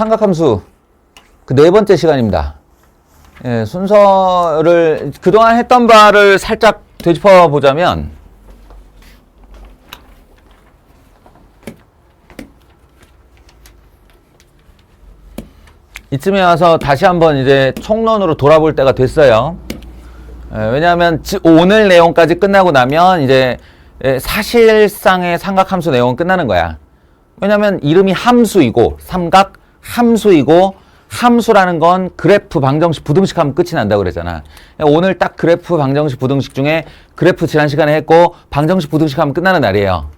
삼각함수 그 네 번째 시간입니다. 예, 순서를 그동안 했던 바를 살짝 되짚어 보자면 이쯤에 와서 다시 한번 이제 총론으로 돌아볼 때가 됐어요. 왜냐하면 오늘 내용까지 끝나고 나면 이제 사실상의 삼각함수 내용은 끝나는 거야. 왜냐하면 이름이 함수이고 삼각 함수이고 함수라는 건 그래프, 방정식, 부등식 하면 끝이 난다고 그랬잖아. 오늘 딱 그래프, 방정식, 부등식 중에 그래프 지난 시간에 했고 방정식, 부등식 하면 끝나는 날이에요.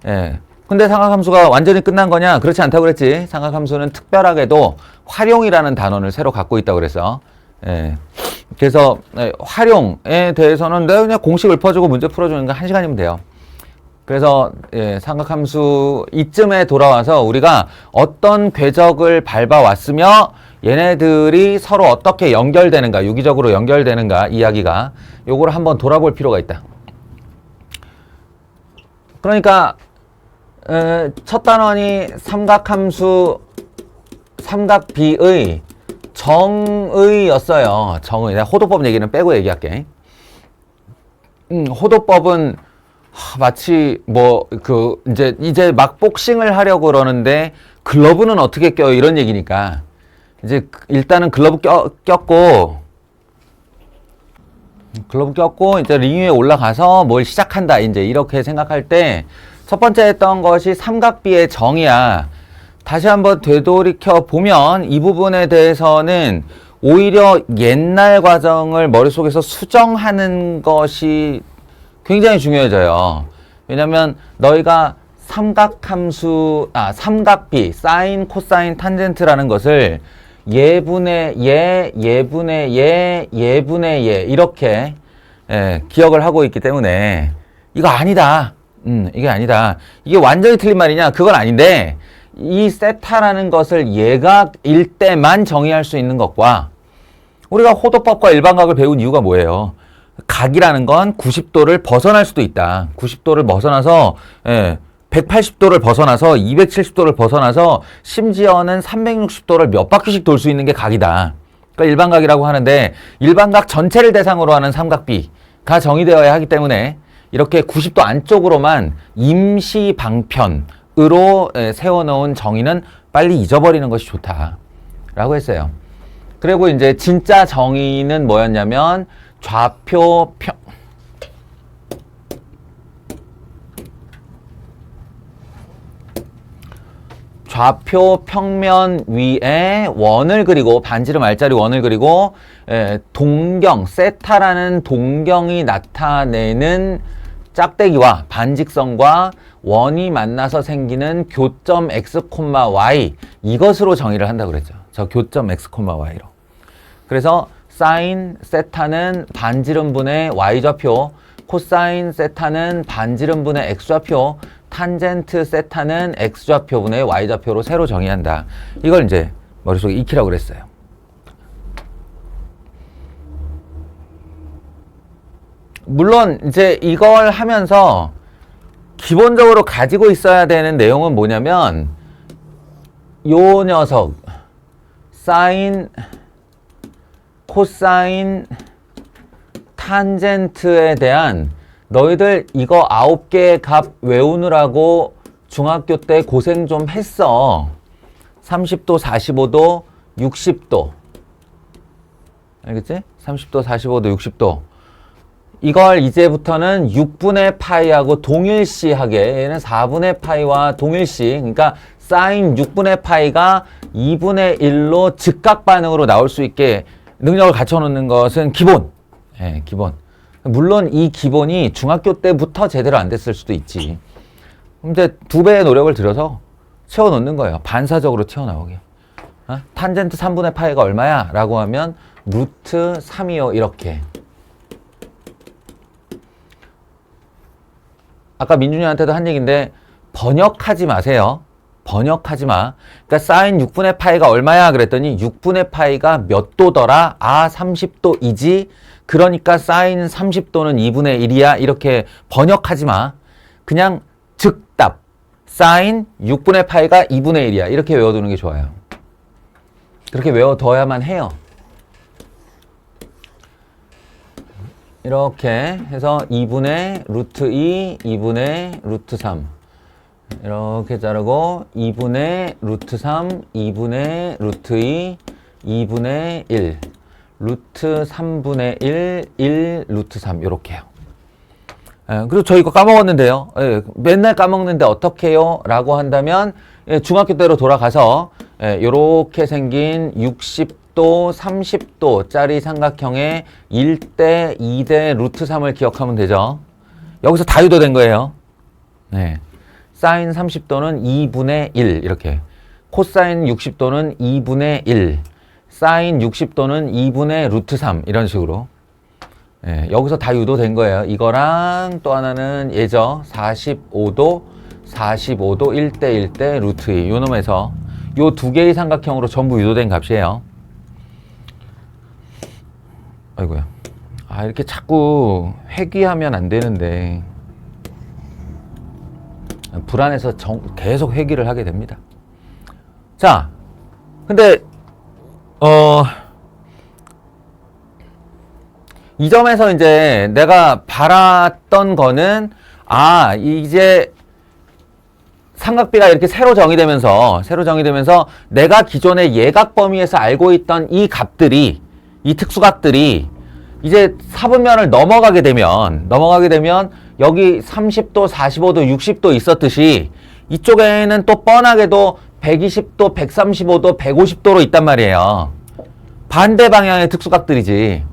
예. 근데 삼각함수가 완전히 끝난 거냐? 그렇지 않다고 그랬지. 삼각함수는 특별하게도 활용이라는 단원을 새로 갖고 있다고 그래서. 예. 그래서 활용에 대해서는 내가 그냥 공식 읊어주고 문제 풀어주는 거 1시간이면 돼요. 그래서 삼각함수 이쯤에 돌아와서 우리가 어떤 궤적을 밟아왔으며 얘네들이 서로 어떻게 연결되는가, 유기적으로 연결되는가 이야기가 요거를 한번 돌아볼 필요가 있다. 그러니까 첫 단원이 삼각함수 삼각비의 정의였어요. 정의. 내가 호도법 얘기는 빼고 얘기할게. 호도법은 마치 이제 막 복싱을 하려고 그러는데 글러브는 어떻게 껴요? 이런 얘기니까 이제 일단은 글러브 꼈고 이제 링 위에 올라가서 뭘 시작한다. 이제 이렇게 생각할 때 첫 번째 했던 것이 삼각비의 정의야. 다시 한번 되돌이켜 보면 이 부분에 대해서는 오히려 옛날 과정을 머릿속에서 수정하는 것이 굉장히 중요해져요. 왜냐면 너희가 삼각비, 사인, 코사인, 탄젠트라는 것을 예분의 예, 예분의 예, 예분의 예 이렇게 기억을 하고 있기 때문에 이거 아니다. 이게 아니다. 이게 완전히 틀린 말이냐? 그건 아닌데 이 세타라는 것을 예각일 때만 정의할 수 있는 것과 우리가 호도법과 일반각을 배운 이유가 뭐예요? 각이라는 건 90도를 벗어날 수도 있다. 90도를 벗어나서 180도를 벗어나서 270도를 벗어나서 심지어는 360도를 몇 바퀴씩 돌 수 있는 게 각이다. 그러니까 일반각이라고 하는데 일반각 전체를 대상으로 하는 삼각비가 정의되어야 하기 때문에 이렇게 90도 안쪽으로만 임시 방편으로 세워놓은 정의는 빨리 잊어버리는 것이 좋다라고 했어요. 그리고 이제 진짜 정의는 뭐였냐면 좌표 평면 위에 원을 그리고 반지름 R자리 원을 그리고 동경, 세타라는 동경이 나타내는 짝대기와 반직선과 원이 만나서 생기는 교점 x, y 이것으로 정의를 한다고 그랬죠. 저 교점 x, y로. 그래서 사인 세타는 반지름분의 y좌표, 코사인 세타는 반지름분의 x좌표, 탄젠트 세타는 x좌표분의 y좌표로 새로 정의한다. 이걸 이제 머릿속에 익히라고 그랬어요. 물론 이제 이걸 하면서 기본적으로 가지고 있어야 되는 내용은 뭐냐면 요 녀석 사인, 코사인, 탄젠트에 대한 너희들 이거 9개의 값 외우느라고 중학교 때 고생 좀 했어. 30도, 45도, 60도. 알겠지? 30도, 45도, 60도. 이걸 이제부터는 6분의 파이하고 동일시하게 얘는 4분의 파이와 동일시 그러니까 사인 6분의 파이가 2분의 1로 즉각 반응으로 나올 수 있게 능력을 갖춰놓는 것은 기본. 기본. 물론 이 기본이 중학교 때부터 제대로 안 됐을 수도 있지. 근데 2배의 노력을 들여서 채워놓는 거예요. 반사적으로 채워나오게. 탄젠트 3분의 파이가 얼마야? 라고 하면 루트 3이요. 이렇게. 아까 민준이한테도 한 얘기인데 번역하지 마세요. 번역하지 마. 그러니까 사인 6분의 파이가 얼마야? 그랬더니 6분의 파이가 몇 도더라? 30도이지. 그러니까 사인 30도는 2분의 1이야. 이렇게 번역하지 마. 그냥 즉답. 사인 6분의 파이가 2분의 1이야. 이렇게 외워두는 게 좋아요. 그렇게 외워둬야만 해요. 이렇게 해서 2분의 루트 2, 2분의 루트 3 이렇게 자르고 2분의 루트 3, 2분의 루트 2, 2분의 1 루트 3분의 1, 1 루트 3 이렇게요. 그리고 저 이거 까먹었는데요. 맨날 까먹는데 어떻게 해요? 라고 한다면 중학교 때로 돌아가서 이렇게 생긴 60도, 30도 짜리 삼각형의 1대, 2대 루트 3을 기억하면 되죠. 여기서 다 유도된 거예요. 네. 사인 30도는 2분의 1 이렇게, 코사인 60도는 2분의 1, 사인 60도는 2분의 루트 3 이런 식으로. 여기서 다 유도된 거예요. 이거랑 또 하나는 예죠. 45도, 45도 1대 1대 루트 2. 요 놈에서 요 두 개의 삼각형으로 전부 유도된 값이에요. 아이고야. 이렇게 자꾸 회귀하면 안 되는데 불안해서 계속 회귀를 하게 됩니다. 자, 근데 이 점에서 이제 내가 바랐던 거는 이제 삼각비가 이렇게 새로 정의되면서 내가 기존의 예각 범위에서 알고 있던 이 값들이, 이 특수각들이 이제 사분면을 넘어가게 되면 여기 30도, 45도, 60도 있었듯이 이쪽에는 또 뻔하게도 120도, 135도, 150도로 있단 말이에요. 반대 방향의 특수각들이지.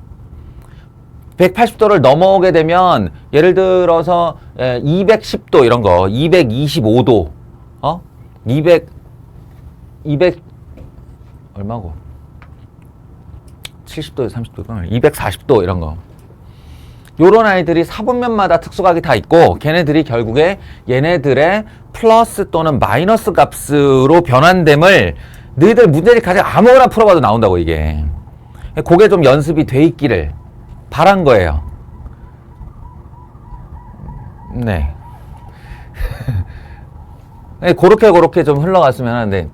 180도를 넘어오게 되면 예를 들어서 210도 이런 거, 225도, 200 얼마고? 70도, 30도, 240도 이런 거. 요런 아이들이 사분면마다 특수각이 다 있고, 걔네들이 결국에 얘네들의 플러스 또는 마이너스 값으로 변환됨을 너희들 문제집 가지고 아무거나 풀어봐도 나온다고, 이게. 그게 좀 연습이 돼 있기를 바란 거예요. 네. 그렇게 좀 흘러갔으면 하는데,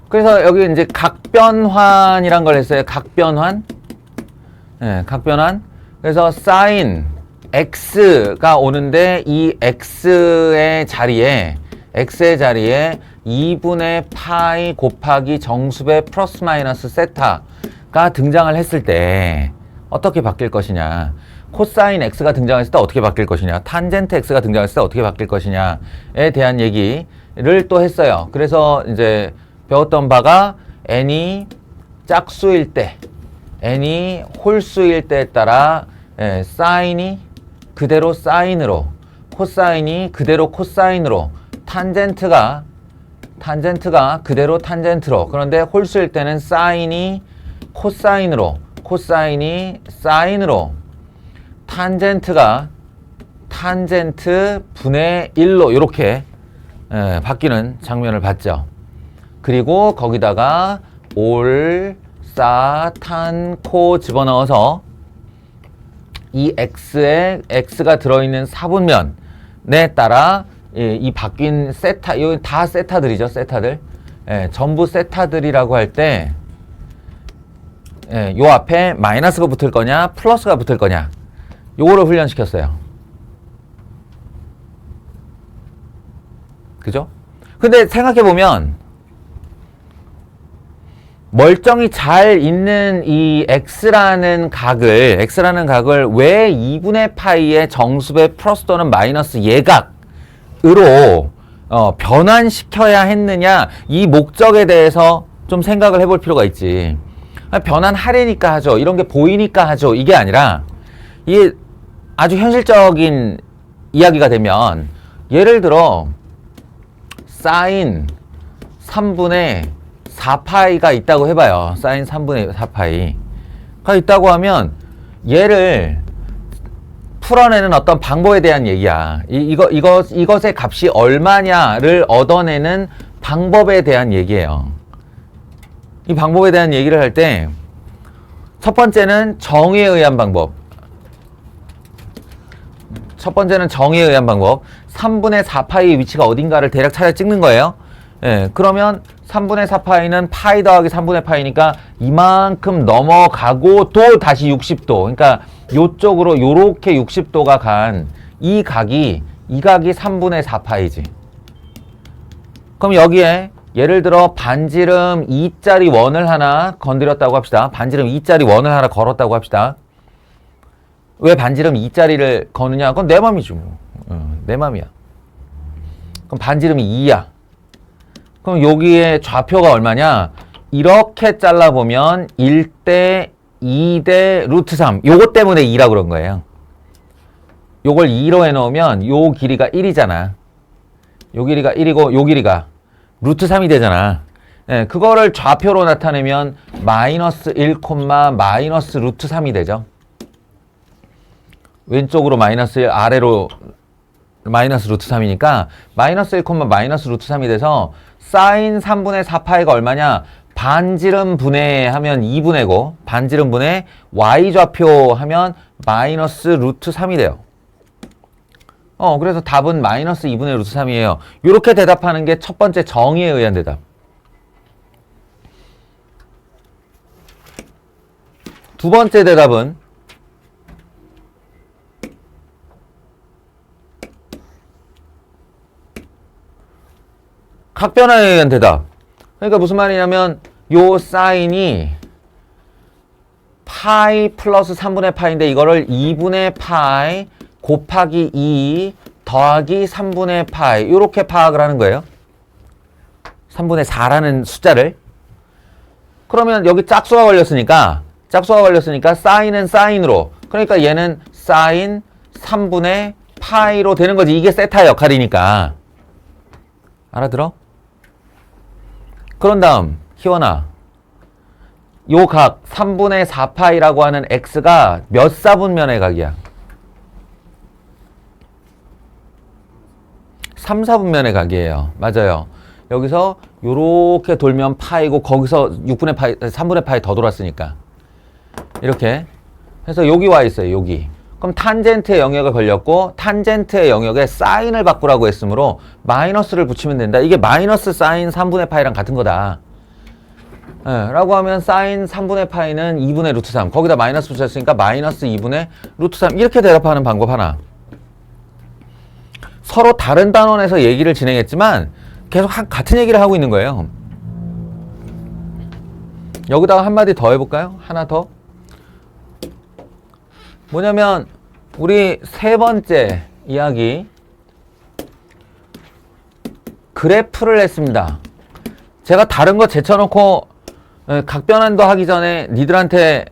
그래서 여기 이제 각변환이란 걸 했어요. 각변환. 네, 각변환. 그래서 사인 x가 오는데 이 x의 자리에 2분의 파이 곱하기 정수배 플러스 마이너스 세타가 등장을 했을 때 어떻게 바뀔 것이냐. 코사인 x가 등장했을 때 어떻게 바뀔 것이냐. 탄젠트 x가 등장했을 때 어떻게 바뀔 것이냐에 대한 얘기를 또 했어요. 그래서 이제 배웠던 바가 n이 짝수일 때, n이 홀수일 때에 따라 사인이 그대로 사인으로, 코사인이 그대로 코사인으로, 탄젠트가 그대로 탄젠트로. 그런데 홀수일 때는 사인이 코사인으로, 코사인이 사인으로, 탄젠트가 탄젠트 분의 1로 이렇게 바뀌는 장면을 봤죠. 그리고 거기다가 올, 사, 탄, 코 집어넣어서 이 x가 들어있는 사분면에 따라 이 바뀐 세타, 이거 다 세타들이죠, 세타들. 전부 세타들이라고 할 때, 요 앞에 마이너스가 붙을 거냐, 플러스가 붙을 거냐, 요거를 훈련시켰어요. 그죠? 근데 생각해보면, 멀쩡히 잘 있는 이 x라는 각을 왜 2분의 파이의 정수배 플러스 또는 마이너스 예각으로 변환시켜야 했느냐, 이 목적에 대해서 좀 생각을 해볼 필요가 있지. 변환하려니까 하죠. 이런 게 보이니까 하죠. 이게 아니라 이게 아주 현실적인 이야기가 되면, 예를 들어 사인 3분의 4파이가 있다고 해봐요. 사인 3분의 4파이가 있다고 하면 얘를 풀어내는 어떤 방법에 대한 얘기야. 이것의 값이 얼마냐를 얻어내는 방법에 대한 얘기예요. 이 방법에 대한 얘기를 할 때 첫 번째는 정의에 의한 방법. 3분의 4파이의 위치가 어딘가를 대략 찾아 찍는 거예요. 예, 그러면 3분의 4파이는 파이 더하기 3분의 파이니까 이만큼 넘어가고 또 다시 60도. 그러니까 요쪽으로 요렇게 60도가 간 이 각이 3분의 4파이지. 그럼 여기에 예를 들어 반지름 2짜리 원을 하나 건드렸다고 합시다. 반지름 2짜리 원을 하나 걸었다고 합시다. 왜 반지름 2짜리를 거느냐? 그건 내 맘이지 뭐. 내 맘이야. 그럼 반지름이 2야. 그럼 여기에 좌표가 얼마냐? 이렇게 잘라보면 1대 2대 루트 3. 요것 때문에 2라고 그런 거예요. 요걸 2로 해놓으면 요 길이가 1이잖아. 요 길이가 1이고 요 길이가 루트 3이 되잖아. 예, 그거를 좌표로 나타내면 마이너스 1, 마이너스 루트 3이 되죠. 왼쪽으로 마이너스 1, 아래로 마이너스 루트 3이니까 마이너스 1, 마이너스 루트 3이 돼서 사인 3분의 4파이가 얼마냐? 반지름 분해하면 2분의고 반지름 분해 y좌표 하면 마이너스 루트 3이 돼요. 그래서 답은 마이너스 2분의 루트 3이에요. 이렇게 대답하는 게 첫 번째 정의에 의한 대답. 두 번째 대답은 각변화에 의한 대답. 그러니까 무슨 말이냐면 요 사인이 파이 플러스 3분의 파이인데 이거를 2분의 파이 곱하기 2 더하기 3분의 파이 이렇게 파악을 하는 거예요. 3분의 4라는 숫자를. 그러면 여기 짝수가 걸렸으니까 사인은 사인으로, 그러니까 얘는 사인 3분의 파이로 되는 거지. 이게 세타 역할이니까. 알아들어? 그런 다음 희원아, 요 각 3분의 4파이라고 하는 x가 몇 사분면의 각이야? 3, 4분면의 각이에요. 맞아요. 여기서 요렇게 돌면 파이고 거기서 6분의 파이, 3분의 파이 더 돌았으니까 이렇게 해서 여기 와 있어요. 여기. 그럼 탄젠트의 영역을 걸렸고 탄젠트의 영역에 사인을 바꾸라고 했으므로 마이너스를 붙이면 된다. 이게 마이너스 사인 3분의 파이랑 같은 거다. 라고 하면 사인 3분의 파이는 2분의 루트 3. 거기다 마이너스 붙였으니까 마이너스 2분의 루트 3. 이렇게 대답하는 방법 하나. 서로 다른 단원에서 얘기를 진행했지만 계속 같은 얘기를 하고 있는 거예요. 여기다가 한마디 더 해볼까요? 하나 더. 뭐냐면 우리 세 번째 이야기 그래프를 했습니다. 제가 다른 거 제쳐놓고 각변환도 하기 전에 니들한테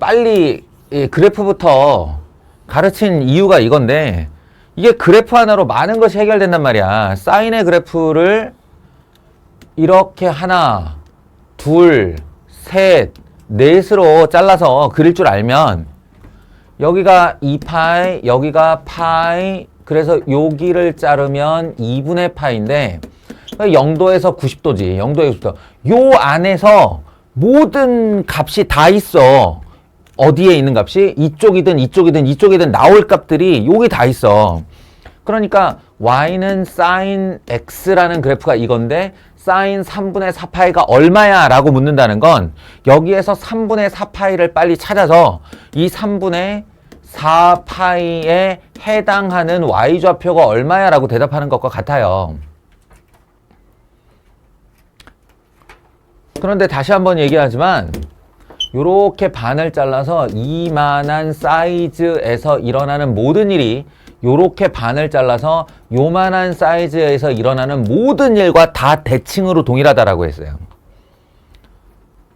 빨리 그래프부터 가르친 이유가 이건데 이게 그래프 하나로 많은 것이 해결된단 말이야. 사인의 그래프를 이렇게 하나, 둘, 셋, 넷으로 잘라서 그릴 줄 알면 여기가 2파이, 여기가 파이, 그래서 여기를 자르면 2분의 파이인데 0도에서 90도지. 0도에서 90도. 요 안에서 모든 값이 다 있어. 어디에 있는 값이? 이쪽이든 나올 값들이 여기 다 있어. 그러니까 y는 sin x라는 그래프가 이건데 sin 3분의 4파이가 얼마야? 라고 묻는다는 건 여기에서 3분의 4파이를 빨리 찾아서 이 3분의 4파이에 해당하는 y좌표가 얼마야? 라고 대답하는 것과 같아요. 그런데 다시 한번 얘기하지만 요렇게 반을 잘라서 이만한 사이즈에서 일어나는 모든 일이 요렇게 반을 잘라서 요만한 사이즈에서 일어나는 모든 일과 다 대칭으로 동일하다라고 했어요.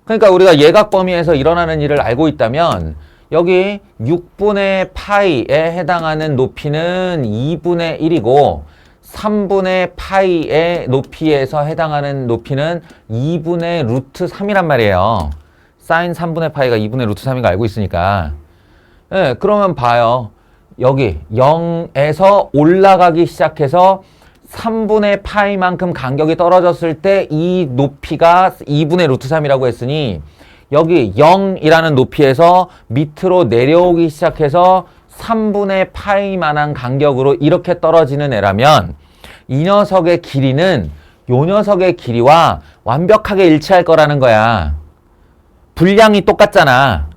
그러니까 우리가 예각 범위에서 일어나는 일을 알고 있다면 여기 6분의 파이에 해당하는 높이는 2분의 1이고 3분의 파이의 높이에서 해당하는 높이는 2분의 루트 3이란 말이에요. 사인 3분의 파이가 2분의 루트 3인 거 알고 있으니까. 그러면 봐요. 여기 0에서 올라가기 시작해서 3분의 파이만큼 간격이 떨어졌을 때 이 높이가 2분의 루트 3이라고 했으니 여기 0이라는 높이에서 밑으로 내려오기 시작해서 3분의 파이만한 간격으로 이렇게 떨어지는 애라면 이 녀석의 길이는 요 녀석의 길이와 완벽하게 일치할 거라는 거야. 분량이 똑같잖아.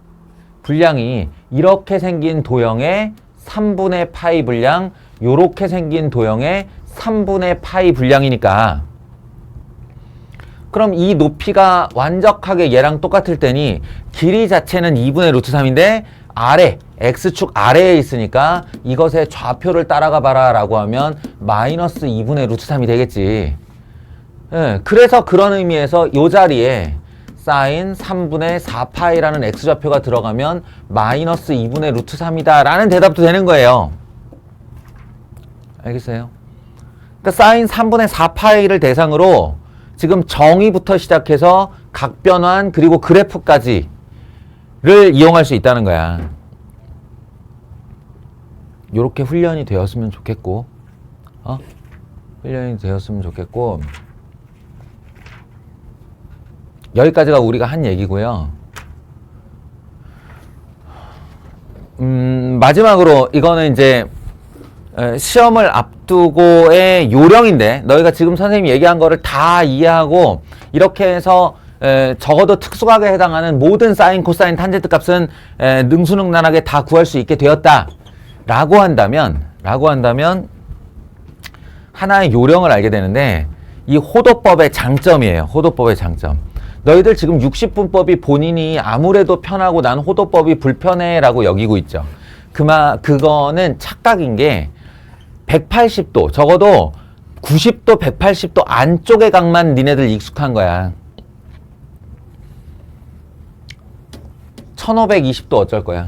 분량이 이렇게 생긴 도형의 3분의 파이 분량, 요렇게 생긴 도형의 3분의 파이 분량이니까, 그럼 이 높이가 완벽하게 얘랑 똑같을 때니 길이 자체는 2분의 루트 3인데 아래, x축 아래에 있으니까 이것의 좌표를 따라가 봐라 라고 하면 마이너스 2분의 루트 3이 되겠지. 예, 그래서 그런 의미에서 이 자리에 사인 3분의 4파이라는 x좌표가 들어가면 마이너스 2분의 루트 3이다 라는 대답도 되는 거예요. 알겠어요? 그러니까 사인 3분의 4파이를 대상으로 지금 정의부터 시작해서 각변환 그리고 그래프까지를 이용할 수 있다는 거야. 요렇게 훈련이 되었으면 좋겠고, 훈련이 되었으면 좋겠고, 여기까지가 우리가 한 얘기고요. 마지막으로 이거는 이제 시험을 앞두고의 요령인데, 너희가 지금 선생님이 얘기한 거를 다 이해하고 이렇게 해서 적어도 특수각에 해당하는 모든 사인, 코사인, 탄젠트 값은 능수능란하게 다 구할 수 있게 되었다 라고 한다면 하나의 요령을 알게 되는데, 이 호도법의 장점이에요. 호도법의 장점. 너희들 지금 60분법이 본인이 아무래도 편하고 난 호도법이 불편해 라고 여기고 있죠. 그거는 착각인 게 180도, 적어도 90도, 180도 안쪽의 각만 니네들 익숙한 거야. 1520도 어쩔 거야.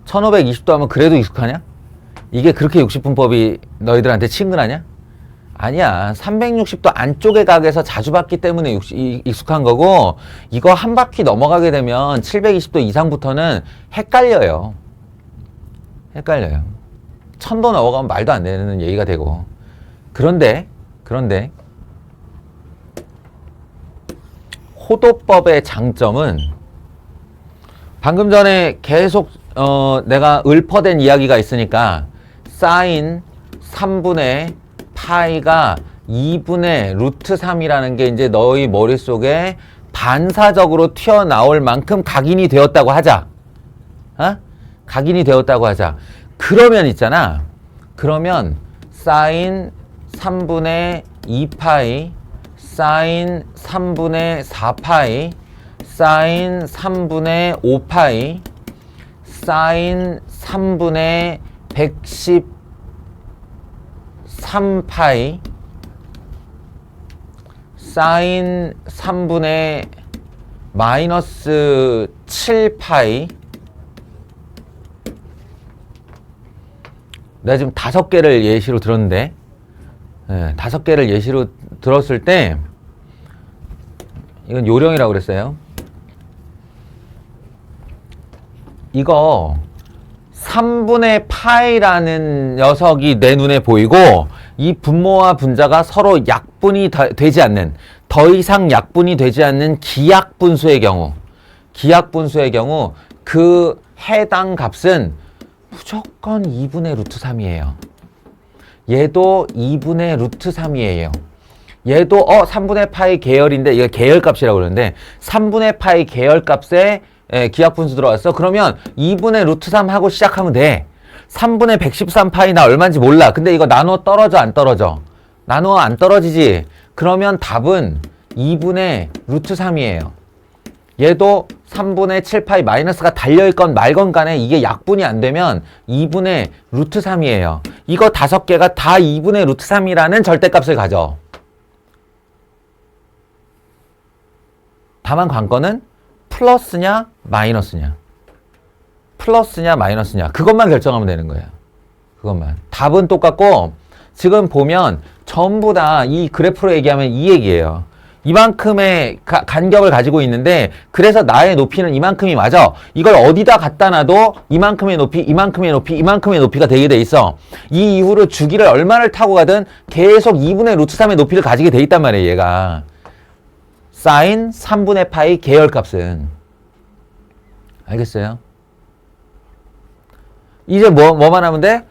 1520도 하면 그래도 익숙하냐? 이게 그렇게 60분법이 너희들한테 친근하냐? 아니야. 360도 안쪽의 각에서 자주 봤기 때문에 익숙한 거고, 이거 한 바퀴 넘어가게 되면 720도 이상부터는 헷갈려요. 1000도 넘어가면 말도 안 되는 얘기가 되고. 그런데 호도법의 장점은, 방금 전에 계속 내가 읊어댄 이야기가 있으니까 사인 3분의 파이가 2분의 루트 3이라는 게 이제 너희 머릿속에 반사적으로 튀어나올 만큼 각인이 되었다고 하자. 각인이 되었다고 하자. 그러면 있잖아. 그러면 사인 3분의 2파이, 사인 3분의 4파이, 사인 3분의 5파이, 사인 3분의 113파이, 사인 3분의 마이너스 7파이. 내가 지금 5개를 예시로 들었는데, 5개를 예시로 들었을 때, 이건 요령이라고 그랬어요. 이거 3분의 파이라는 녀석이 내 눈에 보이고, 이 분모와 분자가 서로 약분이 되지 않는, 더 이상 약분이 되지 않는 기약분수의 경우 그 해당 값은 무조건 2분의 루트 3이에요. 얘도 2분의 루트 3이에요. 얘도 3분의 파이 계열인데, 이거 계열값이라고 그러는데 3분의 파이 계열값에 기하분수 들어왔어. 그러면 2분의 루트 3 하고 시작하면 돼. 3분의 113파이 나 얼마인지 몰라. 근데 이거 나누어 떨어져 안 떨어져? 나누어 안 떨어지지. 그러면 답은 2분의 루트 3이에요. 얘도 3분의 7파이 마이너스가 달려있건 말건 간에 이게 약분이 안 되면 2분의 루트 3이에요. 이거 5개가 다 2분의 루트 3이라는 절대값을 가져. 다만 관건은 플러스냐 마이너스냐, 플러스냐 마이너스냐, 그것만 결정하면 되는 거예요. 그것만. 답은 똑같고, 지금 보면 전부 다 이 그래프로 얘기하면 이 얘기예요. 이만큼의 간격을 가지고 있는데, 그래서 나의 높이는 이만큼이 맞아. 이걸 어디다 갖다 놔도 이만큼의 높이, 이만큼의 높이, 이만큼의 높이가 되게 돼 있어. 이 이후로 주기를 얼마를 타고 가든 계속 2분의 루트 3의 높이를 가지게 돼 있단 말이에요, 얘가. 사인 3분의 파이 계열값은. 알겠어요? 이제 뭐만 하면 돼?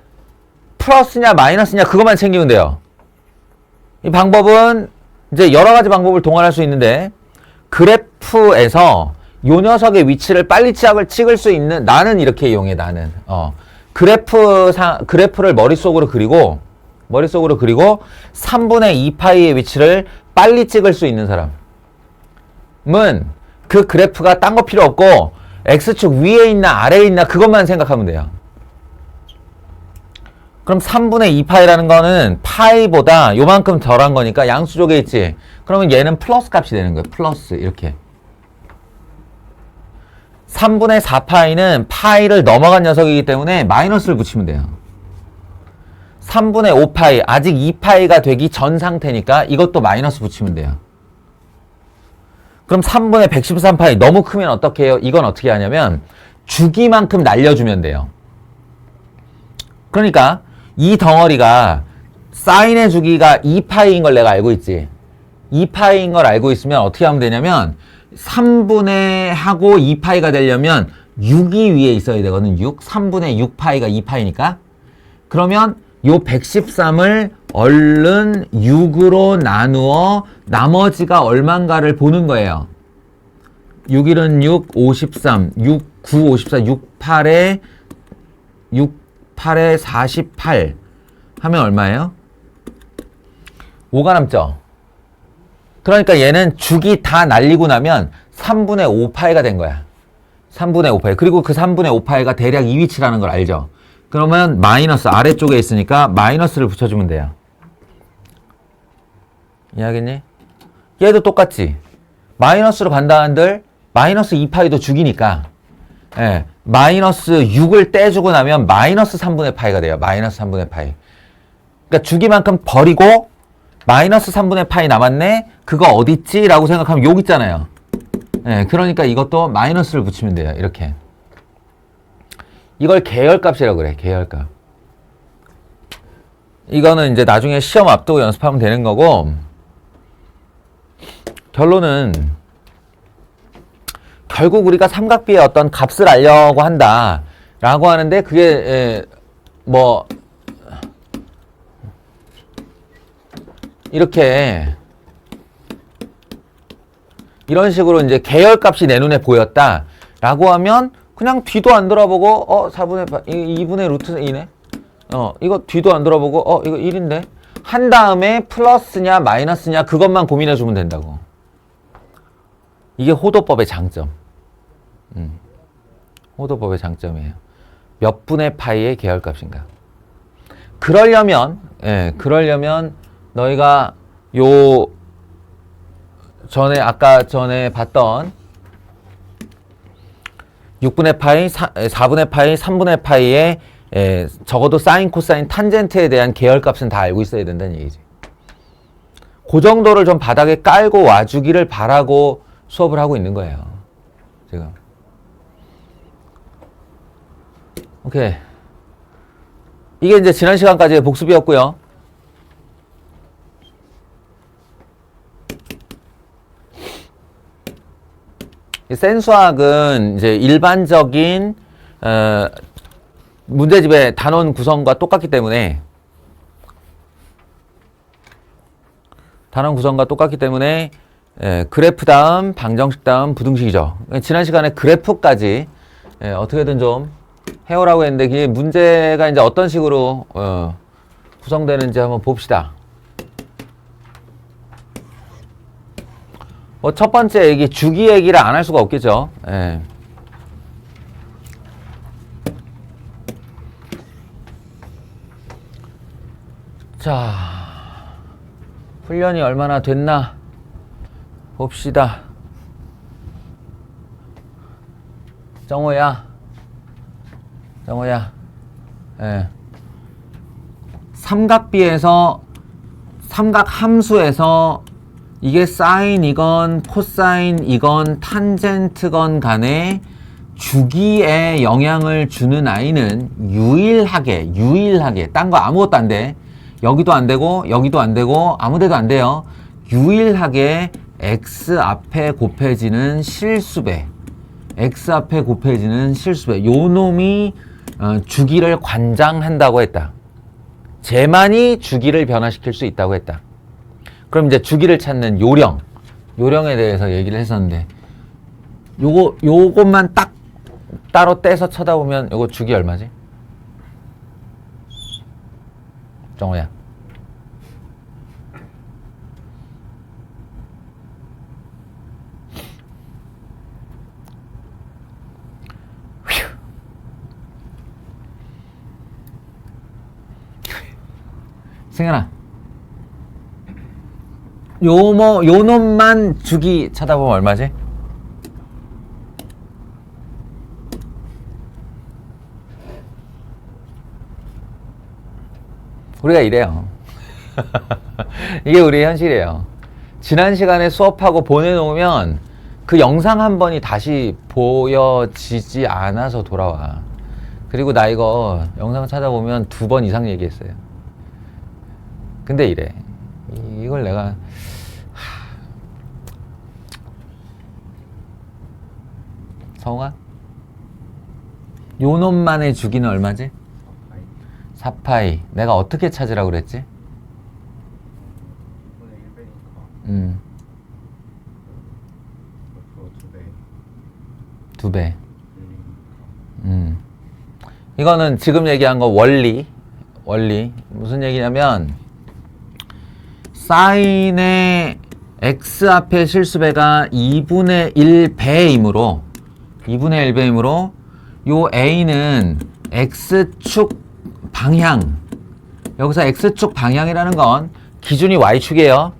플러스냐 마이너스냐 그것만 챙기면 돼요. 이 방법은 이제 여러 가지 방법을 동원할 수 있는데 그래프에서 요 녀석의 위치를 빨리 찍을 수 있는 나는 이렇게 이용해 나는 그래프를 머릿속으로 그리고 3분의 2파이의 위치를 빨리 찍을 수 있는 사람은 그 그래프가 딴 거 필요 없고 X축 위에 있나 아래에 있나 그것만 생각하면 돼요. 그럼 3분의 2파이라는 거는 파이보다 요만큼 덜한 거니까 양수쪽에 있지. 그러면 얘는 플러스 값이 되는 거예요. 플러스 이렇게. 3분의 4파이는 파이를 넘어간 녀석이기 때문에 마이너스를 붙이면 돼요. 3분의 5파이 아직 2파이가 되기 전 상태니까 이것도 마이너스 붙이면 돼요. 그럼 3분의 113파이 너무 크면 어떻게 해요? 이건 어떻게 하냐면 주기만큼 날려주면 돼요. 그러니까 이 덩어리가 사인의 주기가 2파이인 걸 내가 알고 있지. 2파이인 걸 알고 있으면 어떻게 하면 되냐면 3분의 하고 2파이가 되려면 6이 위에 있어야 되거든. 6. 3분의 6파이가 2파이니까. 그러면 요 113을 얼른 6으로 나누어 나머지가 얼만가를 보는 거예요. 6, 1은 6, 53, 6, 9, 54, 6, 8에 48 하면 얼마예요? 5가 남죠? 그러니까 얘는 주기 다 날리고 나면 3분의 5파이가 된 거야. 3분의 5파이. 그리고 그 3분의 5파이가 대략 이 위치라는 걸 알죠? 그러면 마이너스 아래쪽에 있으니까 마이너스를 붙여주면 돼요. 이해하겠니? 얘도 똑같지? 마이너스로 간다 한들 마이너스 2파이도 주기니까 예, 마이너스 6을 떼주고 나면 마이너스 3분의 파이가 돼요. 마이너스 3분의 파이. 그러니까 주기만큼 버리고 마이너스 3분의 파이 남았네? 그거 어딨지? 라고 생각하면 여기 있잖아요. 예, 그러니까 이것도 마이너스를 붙이면 돼요. 이렇게. 이걸 계열값이라고 그래. 계열값. 이거는 이제 나중에 시험 앞두고 연습하면 되는 거고 결론은 결국 우리가 삼각비의 어떤 값을 알려고 한다 라고 하는데 그게 뭐 이렇게 이런 식으로 이제 계열값이 내 눈에 보였다 라고 하면 그냥 뒤도 안 돌아보고 4분의 8, 2분의 루트 2네 이거 뒤도 안 돌아보고 이거 1인데 한 다음에 플러스냐 마이너스냐 그것만 고민해 주면 된다고. 이게 호도법의 장점. 호도법의 장점이에요. 몇 분의 파이의 계열값인가. 그러려면 너희가 요 아까 전에 봤던 6분의 파이, 4분의 파이, 3분의 파이의 적어도 사인, 코사인, 탄젠트에 대한 계열값은 다 알고 있어야 된다는 얘기지. 그 정도를 좀 바닥에 깔고 와주기를 바라고 수업을 하고 있는 거예요. 지금. 오케이. 이게 이제 지난 시간까지의 복습이었고요. 센수학은 이제 일반적인 문제집의 단원 구성과 똑같기 때문에 그래프 다음 방정식 다음 부등식이죠. 지난 시간에 그래프까지 어떻게든 좀 해오라고 했는데 그게 문제가 이제 어떤 식으로 구성되는지 한번 봅시다. 뭐 첫 번째 얘기 주기 얘기를 안 할 수가 없겠죠. 자, 훈련이 얼마나 됐나 봅시다. 정호야, 삼각비에서 삼각함수에서 이게 사인이건 코사인이건 탄젠트건 간에 주기에 영향을 주는 아이는 유일하게 딴 거 아무것도 안 돼. 여기도 안 되고 여기도 안 되고 아무 데도 안 돼요. 유일하게 x 앞에 곱해지는 실수배. 요 놈이 주기를 관장한다고 했다. 쟤만이 주기를 변화시킬 수 있다고 했다. 그럼 이제 주기를 찾는 요령에 대해서 얘기를 했었는데, 요것만 딱 따로 떼서 쳐다보면 요거 주기 얼마지? 정호야. 승현아, 요 놈만 주기 쳐다보면 얼마지? 우리가 이래요. 이게 우리의 현실이에요. 지난 시간에 수업하고 보내놓으면 그 영상 한 번이 다시 보여지지 않아서 돌아와. 그리고 나 이거 영상 찾아보면 2번 이상 얘기했어요. 근데 이래. 이걸 내가 성우가? 요 놈만의 주기는 얼마지? 4파이. 내가 어떻게 찾으라고 그랬지? 두 배. 이거는 지금 얘기한 거 원리. 무슨 얘기냐면, 사인의 x 앞에 실수배가 2분의 1배이므로, 요 a는 x축 방향, 여기서 x축 방향이라는 건 기준이 y축이에요.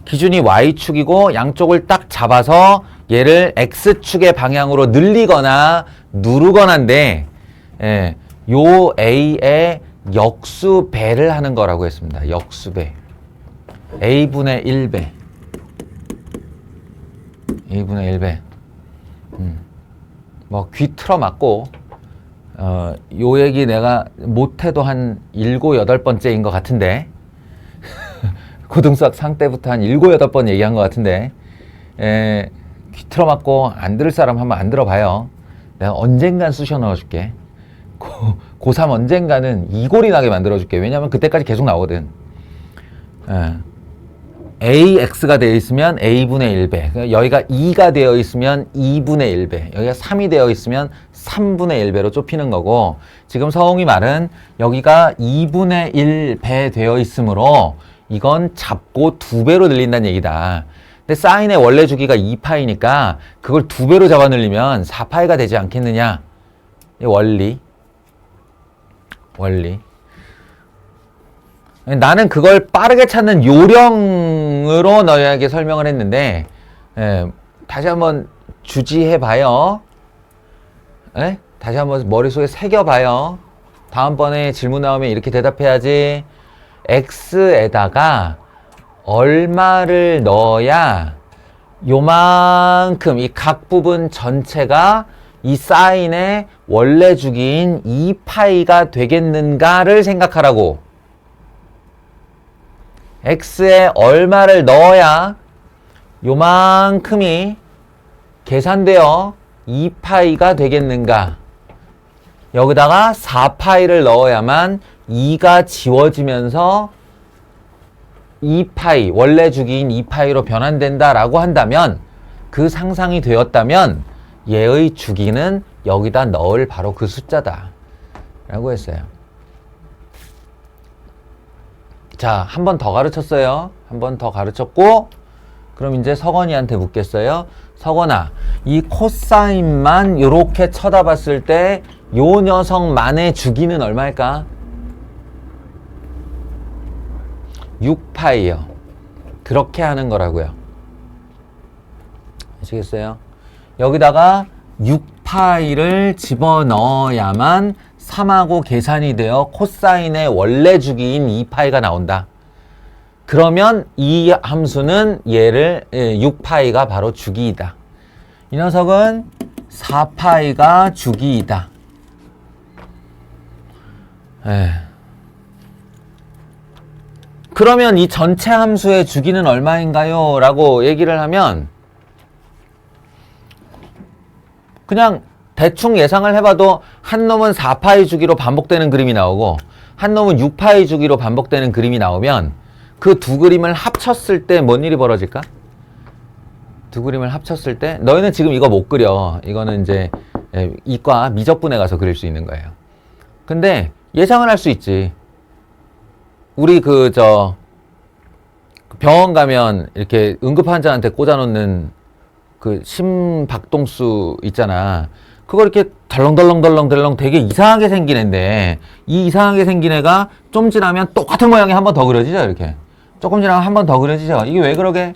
기준이 y축이고 양쪽을 딱 잡아서 얘를 x축의 방향으로 늘리거나 누르거나인데, 요 a의 역수배를 하는 거라고 했습니다. 역수배. a분의 1배. a분의 1배. 뭐 귀 틀어맞고, 요 얘기 내가 못해도 한 7, 8번째인 것 같은데, 고등수학 상 때부터 한 7, 8번 얘기한 것 같은데, 귀 틀어맞고 안 들을 사람 한번 안 들어봐요. 내가 언젠간 쑤셔 넣어줄게. 고3 언젠가는 이골이 나게 만들어줄게. 왜냐면 그때까지 계속 나오거든. AX가 되어 있으면 A분의 1배. 여기가 2가 되어 있으면 2분의 1배. 여기가 3이 되어 있으면 3분의 1배로 좁히는 거고, 지금 서홍이 말은 여기가 2분의 1배 되어 있으므로 이건 잡고 2배로 늘린다는 얘기다. 근데 사인의 원래 주기가 2파이니까 그걸 2배로 잡아 늘리면 4파이가 되지 않겠느냐. 이 원리. 나는 그걸 빠르게 찾는 요령으로 너희에게 설명을 했는데, 다시 한번 주지해봐요. 다시 한번 머릿속에 새겨봐요. 다음번에 질문 나오면 이렇게 대답해야지. x에다가 얼마를 넣어야 요만큼 이 각 부분 전체가 이 사인의 원래 주기인 2파이가 되겠는가를 생각하라고. x에 얼마를 넣어야 요만큼이 계산되어 2파이가 되겠는가. 여기다가 4파이를 넣어야만 2가 지워지면서 2파이, 원래 주기인 2파이로 변환된다라고 한다면, 그 상상이 되었다면 얘의 주기는 여기다 넣을 바로 그 숫자다 라고 했어요. 자, 한 번 더 가르쳤어요. 한 번 더 가르쳤고, 그럼 이제 석원이한테 묻겠어요. 석원아, 이 코사인만 이렇게 쳐다봤을 때 요 녀석만의 주기는 얼마일까? 6파이요. 그렇게 하는 거라고요. 아시겠어요? 여기다가 6파이를 집어넣어야만 3하고 계산이 되어 코사인의 원래 주기인 2파이가 나온다. 그러면 이 함수는 얘를 6파이가 바로 주기이다. 이 녀석은 4파이가 주기이다. 그러면 이 전체 함수의 주기는 얼마인가요? 라고 얘기를 하면 그냥 대충 예상을 해봐도 한 놈은 4파이 주기로 반복되는 그림이 나오고 한 놈은 6파이 주기로 반복되는 그림이 나오면 그 두 그림을 합쳤을 때 뭔 일이 벌어질까? 두 그림을 합쳤을 때 너희는 지금 이거 못 그려. 이거는 이제 이과 미적분에 가서 그릴 수 있는 거예요. 근데 예상을 할 수 있지. 우리 병원 가면 이렇게 응급 환자한테 꽂아놓는 그 심박동수 있잖아. 그거 이렇게 덜렁덜렁 되게 이상하게 생긴 애인데, 이 이상하게 생긴 애가 좀 지나면 똑같은 모양이 한 번 더 그려지죠, 이렇게. 조금 지나면 한 번 더 그려지죠. 이게 왜 그러게?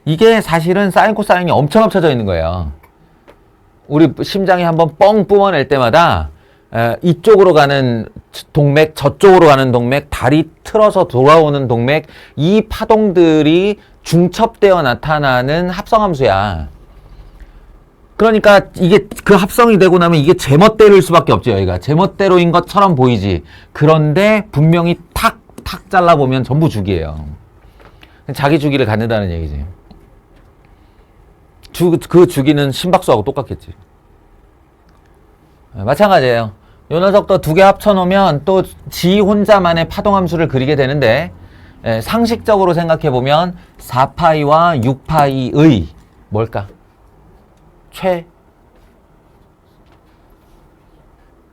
이게 사실은 사인 코사인이 엄청 합쳐져 있는 거예요. 우리 심장이 한번 뻥 뿜어낼 때마다 이쪽으로 가는 동맥, 저쪽으로 가는 동맥, 다리 틀어서 돌아오는 동맥, 이 파동들이 중첩되어 나타나는 합성함수야. 그러니까 이게 그 합성이 되고 나면 이게 제멋대로일 수밖에 없죠, 여기가. 제멋대로인 것처럼 보이지. 그런데 분명히 탁 잘라보면 전부 주기예요. 자기 주기를 갖는다는 얘기지. 그 주기는 심박수하고 똑같겠지. 마찬가지예요. 요 녀석도 두 개 합쳐놓으면 또 지 혼자만의 파동함수를 그리게 되는데, 상식적으로 생각해보면 4파이와 6파이의 뭘까?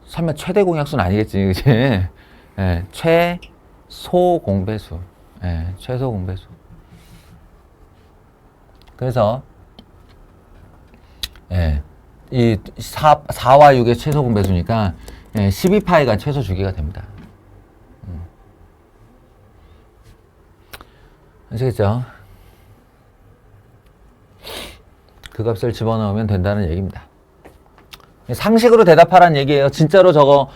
설마 최대 공약수는 아니겠지, 그치? 최소 공배수. 최소 공배수. 그래서 이 4와 6의 최소 공배수니까 12파이가 최소 주기가 됩니다. 아시겠죠? 그 값을 집어넣으면 된다는 얘기입니다. 상식으로 대답하라는 얘기예요. 진짜로 저거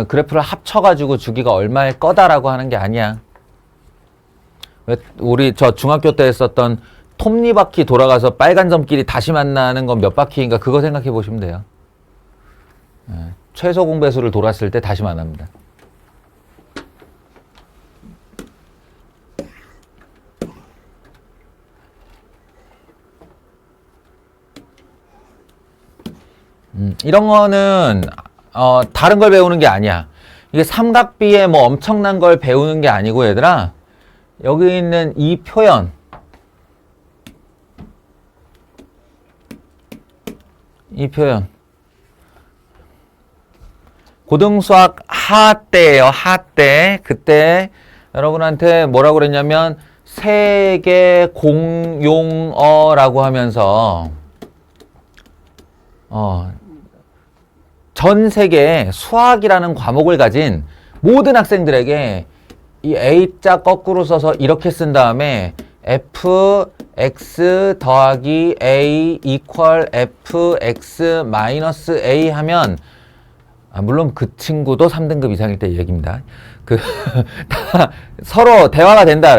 그래프를 합쳐가지고 주기가 얼마일 거다라고 하는 게 아니야. 왜 우리 저 중학교 때 했었던 톱니바퀴 돌아가서 빨간 점끼리 다시 만나는 건 몇 바퀴인가 그거 생각해 보시면 돼요. 최소 공배수를 돌았을 때 다시 만납니다. 이런 거는 다른 걸 배우는 게 아니야. 이게 삼각비에 뭐 엄청난 걸 배우는 게 아니고 얘들아, 여기 있는 이 표현, 고등수학 하 때예요. 하 때. 그때 여러분한테 뭐라고 그랬냐면 세계 공용어라고 하면서 전 세계 수학이라는 과목을 가진 모든 학생들에게 이 A자 거꾸로 써서 이렇게 쓴 다음에 fx 더하기 a equal fx 마이너스 a 하면, 물론 그 친구도 3등급 이상일 때 얘기입니다. 다 서로 대화가 된다.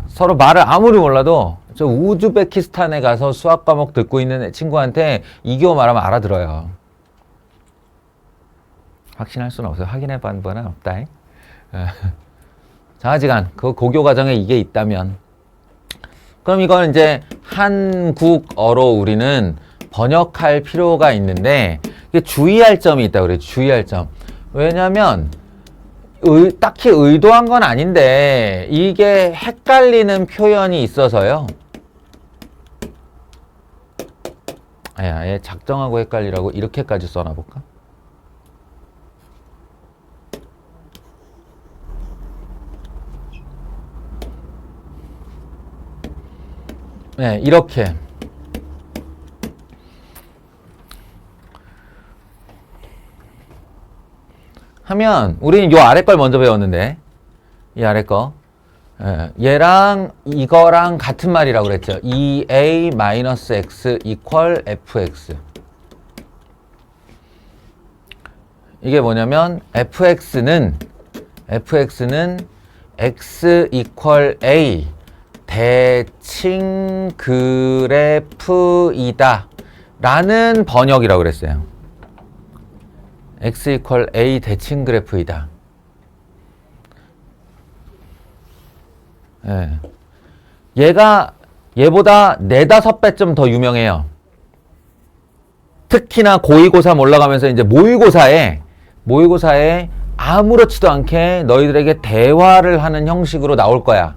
서로 말을 아무리 몰라도 저 우즈베키스탄에 가서 수학 과목 듣고 있는 친구한테 이 교호 말하면 알아들어요. 확신할 수는 없어요. 확인해 본 바는 없다. 자하지간 그 고교 과정에 이게 있다면, 그럼 이건 이제 한국어로 우리는 번역할 필요가 있는데, 이게 주의할 점이 있다고 그래요. 주의할 점. 왜냐면 딱히 의도한 건 아닌데 이게 헷갈리는 표현이 있어서요. 아예 작정하고 헷갈리라고 이렇게까지 써놔볼까? 이렇게 하면 우리는 요 아래 걸 먼저 배웠는데, 이 아래 거 얘랑 이거랑 같은 말이라고 그랬죠. 2a-x equal fx. 이게 뭐냐면 fx는 x equal a 대칭 그래프이다 라는 번역이라고 그랬어요. x equal a 대칭 그래프이다. 얘보다 4-5배쯤 더 유명해요. 특히나 고2, 고3 올라가면서 이제 모의고사에 아무렇지도 않게 너희들에게 대화를 하는 형식으로 나올 거야.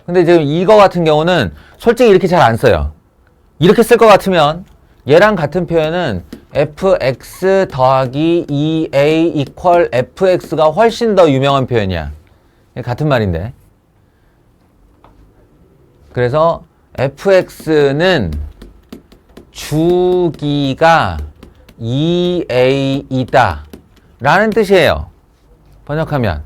근데 지금 이거 같은 경우는 솔직히 이렇게 잘 안 써요. 이렇게 쓸 것 같으면 얘랑 같은 표현은 fx 더하기 2a equal fx가 훨씬 더 유명한 표현이야. 같은 말인데. 그래서 fx는 주기가 2a이다 라는 뜻이에요. 번역하면.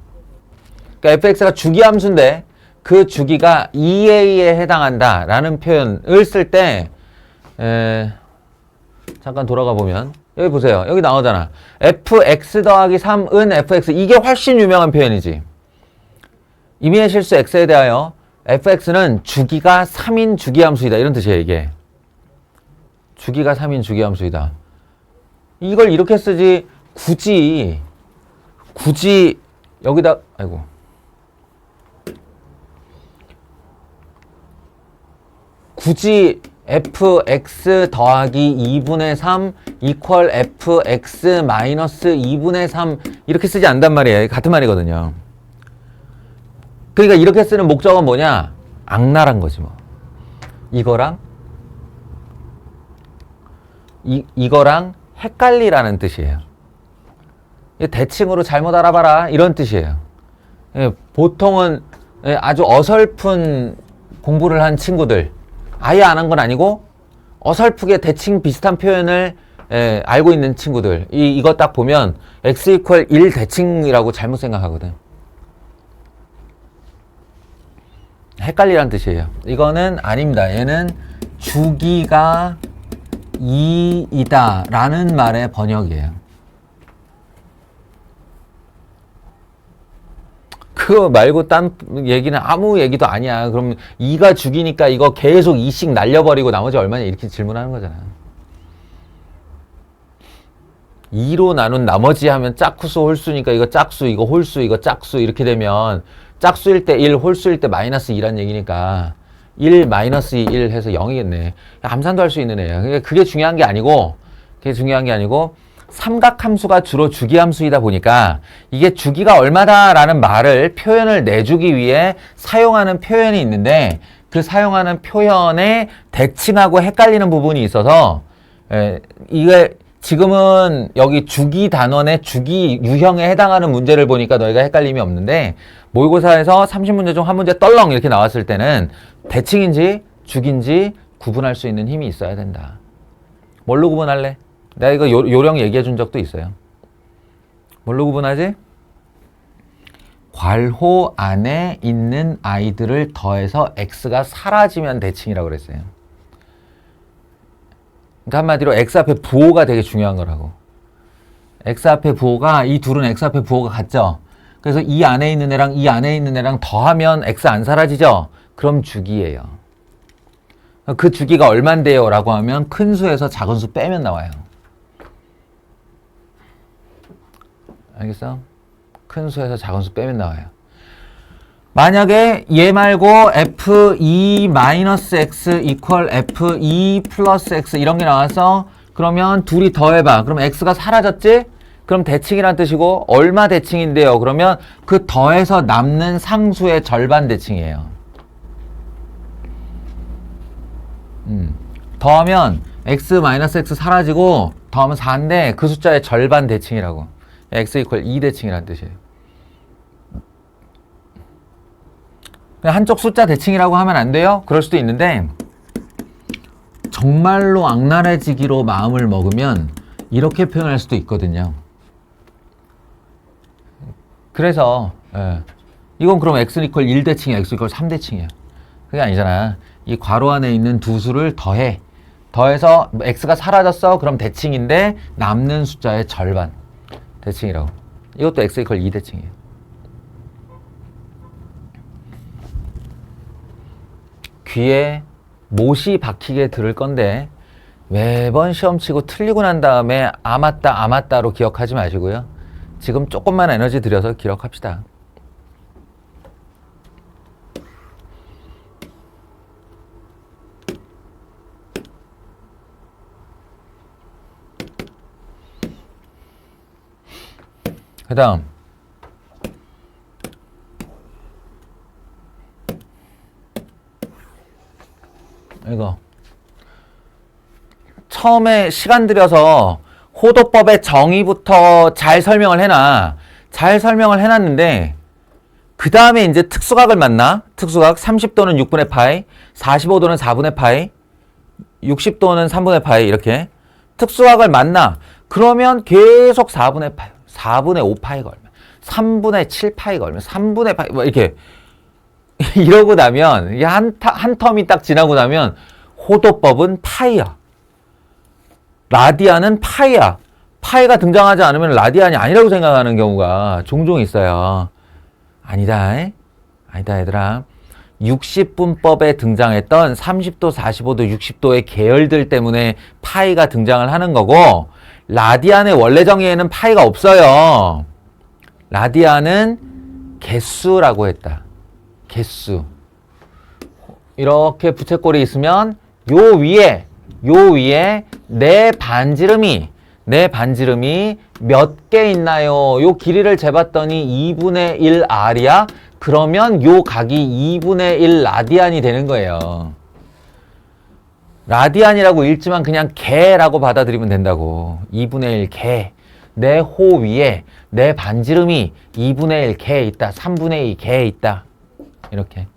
그러니까 fx가 주기함수인데 그 주기가 2a에 해당한다 라는 표현을 쓸 때 잠깐 돌아가 보면 여기 보세요. 여기 나오잖아. fx 더하기 3은 fx. 이게 훨씬 유명한 표현이지. 임의의 실수 x에 대하여 fx는 주기가 3인 주기함수이다. 이런 뜻이에요. 이게. 주기가 3인 주기함수이다. 이걸 이렇게 쓰지 굳이 여기다 굳이 fx 더하기 2분의 3 equal fx 마이너스 2분의 3 이렇게 쓰지 않단 말이에요. 같은 말이거든요. 그러니까 이렇게 쓰는 목적은 뭐냐? 악랄한 거지 뭐. 이거랑 이거랑 헷갈리라는 뜻이에요. 대칭으로 잘못 알아봐라 이런 뜻이에요. 보통은 아주 어설픈 공부를 한 친구들, 아예 안 한 건 아니고 어설프게 대칭 비슷한 표현을 알고 있는 친구들, 이거 딱 보면 x 이퀄 1 대칭이라고 잘못 생각하거든. 헷갈리란 뜻이에요. 이거는 아닙니다. 얘는 주기가 2이다 라는 말의 번역이에요. 그거 말고 딴 얘기는 아무 얘기도 아니야. 그럼 2가 주기니까 이거 계속 2씩 날려버리고 나머지 얼마냐 이렇게 질문하는 거잖아. 2로 나눈 나머지 하면 짝수 홀수니까 이거 짝수, 이거 홀수, 이거 짝수 이렇게 되면 짝수일 때 1, 홀수일 때 마이너스 2란 얘기니까 1 마이너스 1 해서 0이겠네. 암산도 할 수 있는 애야. 그게 중요한 게 아니고 삼각함수가 주로 주기함수이다 보니까 이게 주기가 얼마다라는 말을 표현을 내주기 위해 사용하는 표현이 있는데 그 사용하는 표현에 대칭하고 헷갈리는 부분이 있어서 이게 지금은 여기 주기 단원의 주기 유형에 해당하는 문제를 보니까 너희가 헷갈림이 없는데 모의고사에서 30문제 중 한 문제 떨렁 이렇게 나왔을 때는 대칭인지 주기인지 구분할 수 있는 힘이 있어야 된다. 뭘로 구분할래? 내가 이거 요령 얘기해 준 적도 있어요. 뭘로 구분하지? 괄호 안에 있는 아이들을 더해서 x가 사라지면 대칭이라고 그랬어요. 그러니까 한마디로 x 앞에 부호가 되게 중요한 거라고. x 앞에 부호가, 이 둘은 x 앞에 부호가 같죠? 그래서 이 안에 있는 애랑 이 안에 있는 애랑 더하면 x 안 사라지죠? 그럼 주기예요. 그 주기가 얼만데요? 라고 하면 큰 수에서 작은 수 빼면 나와요. 알겠어? 큰 수에서 작은 수 빼면 나와요. 만약에 얘 말고 f2-x equal f2+x 이런 게 나와서 그러면 둘이 더해봐. 그럼 x가 사라졌지? 그럼 대칭이란 뜻이고 얼마 대칭인데요? 그러면 그 더해서 남는 상수의 절반 대칭이에요. 더하면 x-x 사라지고 더하면 4인데 그 숫자의 절반 대칭이라고. x 이퀄 2대칭이라는 뜻이에요. 한쪽 숫자 대칭이라고 하면 안 돼요? 그럴 수도 있는데 정말로 악랄해지기로 마음을 먹으면 이렇게 표현할 수도 있거든요. 그래서 이건 그럼 x 이퀄 1대칭이야, x 이퀄 3대칭이야. 그게 아니잖아. 이 괄호 안에 있는 두 수를 더해서 x가 사라졌어? 그럼 대칭인데 남는 숫자의 절반 대칭이라고. 이것도 x 이퀄 2대칭이에요. 귀에 못이 박히게 들을 건데 매번 시험 치고 틀리고 난 다음에 아 맞다로 기억하지 마시고요. 지금 조금만 에너지 들여서 기억합시다. 그 다음 이거 처음에 시간 들여서 호도법의 정의부터 잘 설명을 해놔. 잘 설명을 해놨는데 그 다음에 이제 특수각을 만나. 특수각 30도는 6분의 파이, 45도는 4분의 파이, 60도는 3분의 파이 이렇게 특수각을 만나. 그러면 계속 4분의 파이, 4분의 5 파이가 얼마, 3분의 7 파이가 얼마, 3분의 파이 뭐 이렇게 이러고 나면 한 텀이 딱 지나고 나면 호도법은 파이야. 라디안은 파이야. 파이가 등장하지 않으면 라디안이 아니라고 생각하는 경우가 종종 있어요. 아니다. 아니다 얘들아. 60분법에 등장했던 30도, 45도, 60도의 계열들 때문에 파이가 등장을 하는 거고 라디안의 원래 정의에는 파이가 없어요. 라디안은 개수라고 했다. 개수. 이렇게 부채꼴이 있으면 요 위에 내 반지름이 몇 개 있나요? 요 길이를 재봤더니 2분의 1 R이야? 그러면 요 각이 2분의 1 라디안이 되는 거예요. 라디안이라고 읽지만 그냥 개라고 받아들이면 된다고. 2분의 1 개. 내 호 위에 내 반지름이 2분의 1 개 있다. 3분의 2 개 있다. 이렇게.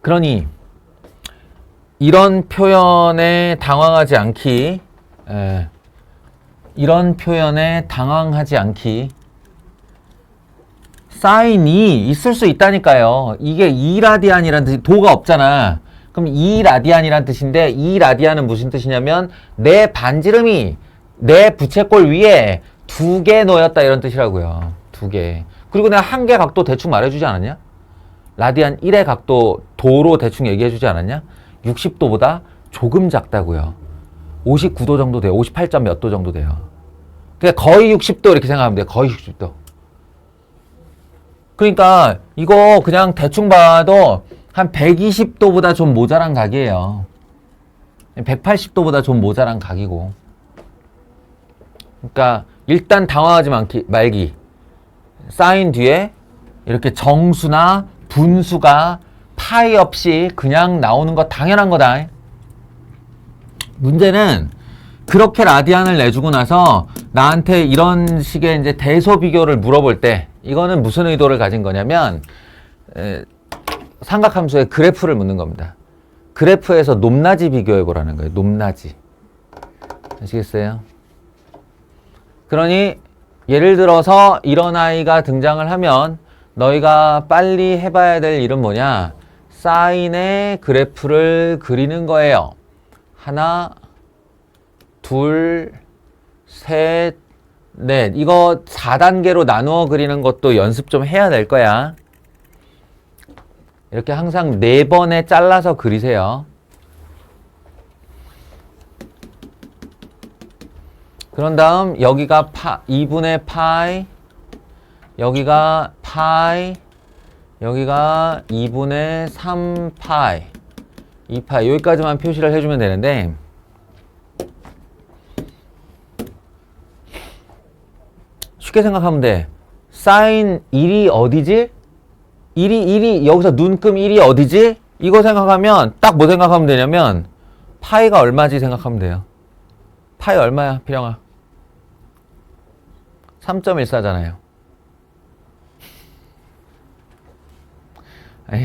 그러니 이런 표현에 당황하지 않기, 이런 표현에 당황하지 않기, 사인이 있을 수 있다니까요. 이게 2라디안이라는 뜻이, 도가 없잖아. 그럼 2라디안이라는 뜻인데, 2라디안은 무슨 뜻이냐면, 내 반지름이 내 부채꼴 위에 2개 놓였다 이런 뜻이라고요. 2개. 그리고 내가 1개 각도 대충 말해주지 않았냐? 라디안 1의 각도 도로 대충 얘기해주지 않았냐? 60도보다 조금 작다고요. 59도 정도 돼요. 58점 몇 도 정도 돼요. 그러니까 거의 60도 이렇게 생각하면 돼요. 거의 60도. 그러니까 이거 그냥 대충 봐도 한 120도보다 좀 모자란 각이에요. 180도보다 좀 모자란 각이고. 그러니까 일단 당황하지 말기. 사인 뒤에 이렇게 정수나 분수가 파이 없이 그냥 나오는 거 당연한 거다. 문제는 그렇게 라디안을 내주고 나서 나한테 이런 식의 이제 대소 비교를 물어볼 때 이거는 무슨 의도를 가진 거냐면 삼각함수의 그래프를 묻는 겁니다. 그래프에서 높낮이 비교해 보라는 거예요. 높낮이. 아시겠어요? 그러니 예를 들어서 이런 아이가 등장을 하면 너희가 빨리 해봐야 될 일은 뭐냐? 사인의 그래프를 그리는 거예요. 하나, 둘, 셋, 넷. 이거 4단계로 나누어 그리는 것도 연습 좀 해야 될 거야. 이렇게 항상 4번에 잘라서 그리세요. 그런 다음 여기가 2분의 파이, 여기가 파이, 여기가 2분의 3파이, 2파이. 여기까지만 표시를 해주면 되는데 쉽게 생각하면 돼. 사인 1이 어디지? 1이 여기서 눈금 1이 어디지? 이거 생각하면 딱 뭐 생각하면 되냐면 파이가 얼마지 생각하면 돼요. 파이 얼마야, 필영아? 3.14잖아요. 아니,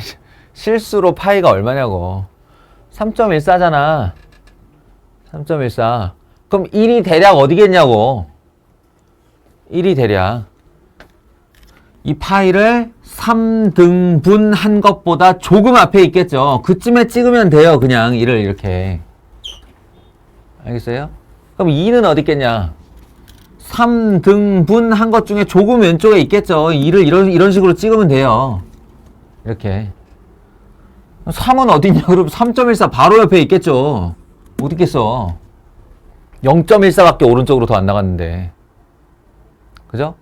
실수로 파이가 얼마냐고. 3.14잖아. 3.14. 그럼 1이 대략 어디겠냐고. 1이 대략. 이 파이를 3등분 한 것보다 조금 앞에 있겠죠. 그쯤에 찍으면 돼요. 그냥 1을 이렇게. 알겠어요? 그럼 2는 어디 있겠냐? 3등분 한 것 중에 조금 왼쪽에 있겠죠. 2를 이런 식으로 찍으면 돼요. 이렇게. 3은 어디 있냐? 그럼 3.14 바로 옆에 있겠죠. 어디 있겠어? 0.14밖에 오른쪽으로 더 안 나갔는데. 그죠?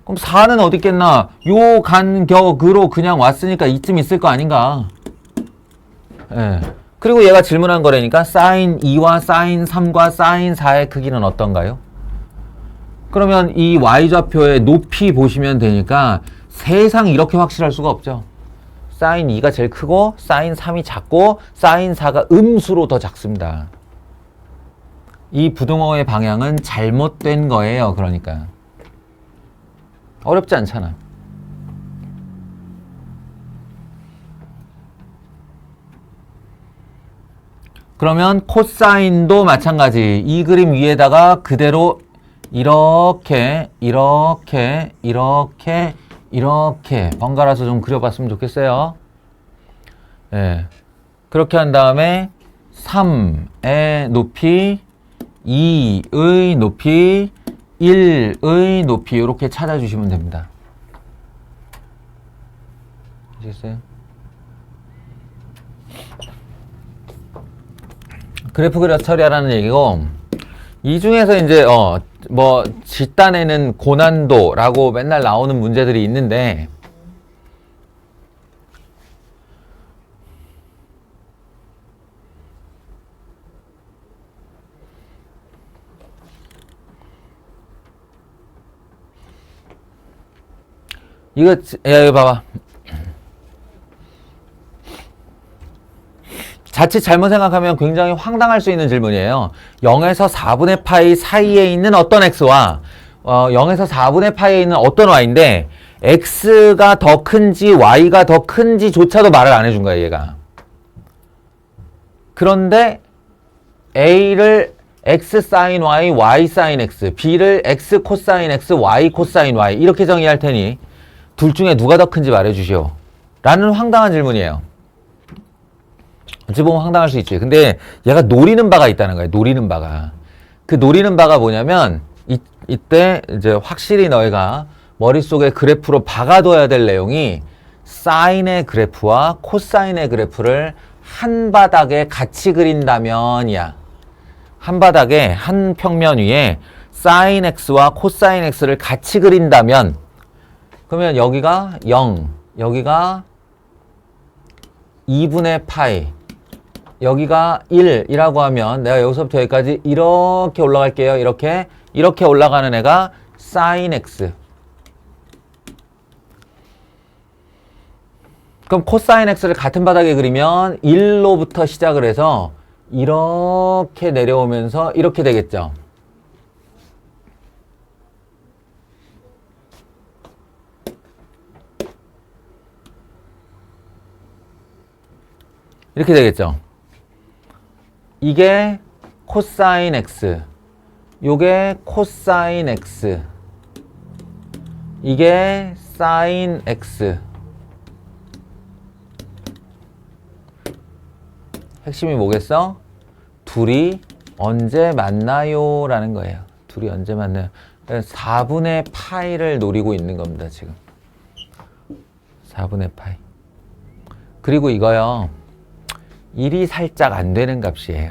그럼 4는 어디 있겠나? 요 간격으로 그냥 왔으니까 이쯤 있을 거 아닌가? 예. 그리고 얘가 질문한 거라니까 사인 2와 사인 3과 사인 4의 크기는 어떤가요? 그러면 이 y좌표의 높이 보시면 되니까 세상 이렇게 확실할 수가 없죠. 사인 2가 제일 크고 사인 3이 작고 사인 4가 음수로 더 작습니다. 이 부등호의 방향은 잘못된 거예요. 그러니까 어렵지 않잖아. 그러면 코사인도 마찬가지. 이 그림 위에다가 그대로 이렇게 번갈아서 좀 그려봤으면 좋겠어요. 예. 그렇게 한 다음에 3의 높이, 2의 높이, 1의 높이 이렇게 찾아주시면 됩니다. 아시겠어요? 그래프 그려 처리하라는 얘기고, 이 중에서 이제 뭐 집단에는 고난도라고 맨날 나오는 문제들이 있는데, 이거 봐봐. 자칫 잘못 생각하면 굉장히 황당할 수 있는 질문이에요. 0에서 4분의 파이 사이에 있는 어떤 x와 0에서 4분의 파이에 있는 어떤 y인데 x가 더 큰지 y가 더 큰지조차도 말을 안 해준 거야, 얘가. 그런데 a를 x sin y, y sin x, b를 x 코사인 x, y 코사인 y 이렇게 정의할 테니 둘 중에 누가 더 큰지 말해주시오. 라는 황당한 질문이에요. 어찌 보면 황당할 수 있지. 근데 얘가 노리는 바가 있다는 거예요. 노리는 바가. 그 노리는 바가 뭐냐면 이때 이제 확실히 너희가 머릿속에 그래프로 박아둬야 될 내용이 사인의 그래프와 코사인의 그래프를 한 바닥에 같이 그린다면이야. 한 바닥에 한 평면 위에 사인 x와 코사인 x를 같이 그린다면 그러면 여기가 0, 여기가 2분의 파이, 여기가 1이라고 하면 내가 여기서부터 여기까지 이렇게 올라갈게요. 이렇게 올라가는 애가 sin x. 그럼 코사인 x를 같은 바닥에 그리면 1로부터 시작을 해서 이렇게 내려오면서 이렇게 되겠죠. 이렇게 되겠죠. 이게 코사인 x, 요게 코사인 x, 이게 사인 x. 핵심이 뭐겠어? 둘이 언제 만나요? 라는 거예요. 둘이 언제 만나요? 4분의 파이를 노리고 있는 겁니다, 지금. 4분의 파이. 그리고 이거요. 1이 살짝 안 되는 값이에요.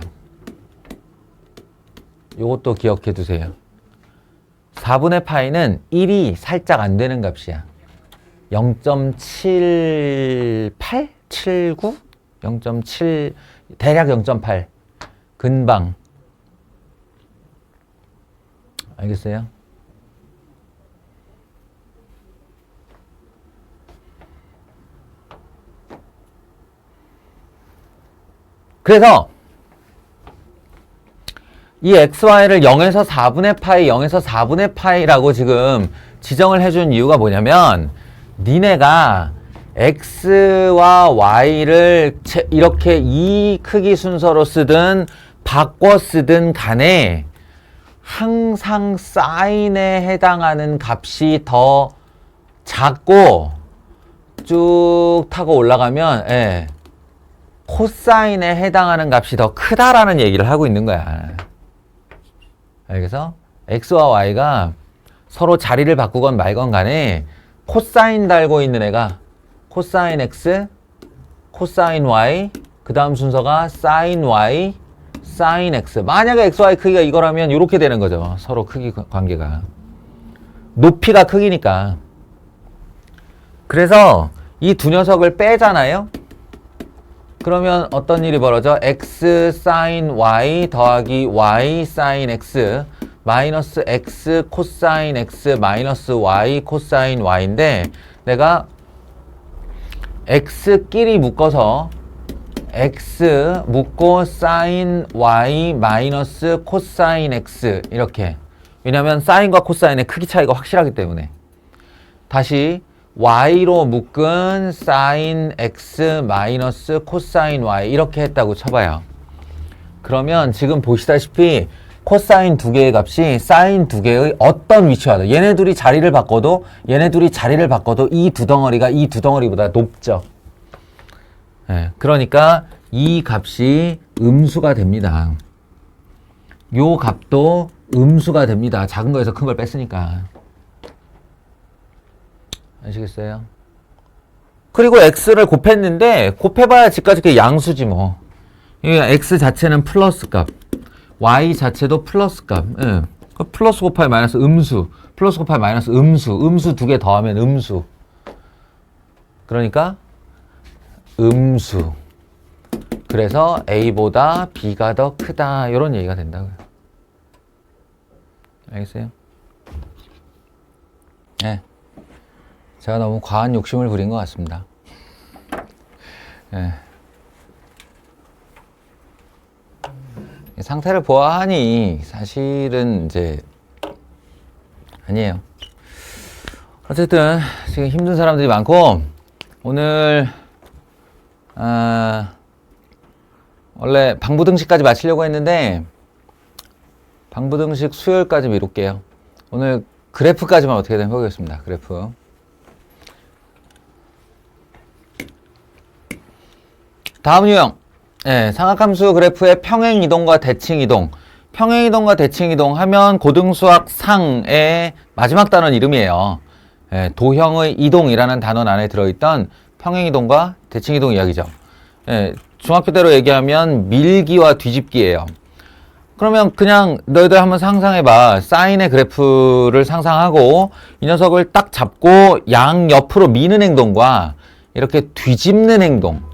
요것도 기억해 두세요. 4분의 파이는 1이 살짝 안 되는 값이야. 0.78? 79? 0.7, 대략 0.8. 근방. 알겠어요? 그래서 이 xy를 0에서 4분의 파이, 0에서 4분의 파이라고 지금 지정을 해준 이유가 뭐냐면 니네가 x와 y를 이렇게 이 크기 순서로 쓰든 바꿔 쓰든 간에 항상 사인에 해당하는 값이 더 작고 쭉 타고 올라가면 코사인에 해당하는 값이 더 크다라는 얘기를 하고 있는 거야. 그래서 x와 y가 서로 자리를 바꾸건 말건 간에 코사인 달고 있는 애가 코사인 x, 코사인 y, 그 다음 순서가 사인 y, 사인 x. 만약에 xy 크기가 이거라면 이렇게 되는 거죠. 서로 크기 관계가. 높이가 크기니까. 그래서 이 두 녀석을 빼잖아요. 그러면 어떤 일이 벌어져? x sin y 더하기 y sin x 마이너스 x 코사인 x 마이너스 y 코사인 y인데 내가 x끼리 묶어서 x 묶고 사인 y 마이너스 코사인 x 이렇게. 왜냐면 사인과 코사인의 크기 차이가 확실하기 때문에. 다시 y로 묶은 사인 x 마이너스 코사인 y 이렇게 했다고 쳐봐요. 그러면 지금 보시다시피 코사인 두 개의 값이 사인 두 개의 어떤 위치와도 얘네 둘이 자리를 바꿔도 이 두 덩어리가 이 두 덩어리보다 높죠. 네, 그러니까 이 값이 음수가 됩니다. 요 값도 음수가 됩니다. 작은 거에서 큰 걸 뺐으니까. 아시겠어요? 그리고 x를 곱했는데 곱해봐야 집까지 그 양수지 뭐. x 자체는 플러스 값, y 자체도 플러스 값. 예. 플러스 곱하기 마이너스 음수, 플러스 곱하기 마이너스 음수 두 개 더하면 음수. 그러니까 음수. 그래서 a보다 b가 더 크다 이런 얘기가 된다고요. 알겠어요? 예. 제가 너무 과한 욕심을 부린 것 같습니다. 예. 상태를 보아하니 사실은 이제 아니에요. 어쨌든 지금 힘든 사람들이 많고 오늘 원래 방부등식까지 마치려고 했는데 방부등식 수요일까지 미룰게요. 오늘 그래프까지만 어떻게든 해보겠습니다. 그래프. 다음 유형. 예, 삼각함수 그래프의 평행이동과 대칭이동. 평행이동과 대칭이동 하면 고등수학 상의 마지막 단원 이름이에요. 예, 도형의 이동이라는 단원 안에 들어있던 평행이동과 대칭이동 이야기죠. 예, 중학교 때로 얘기하면 밀기와 뒤집기예요. 그러면 그냥 너희들 한번 상상해봐. 사인의 그래프를 상상하고 이 녀석을 딱 잡고 양옆으로 미는 행동과 이렇게 뒤집는 행동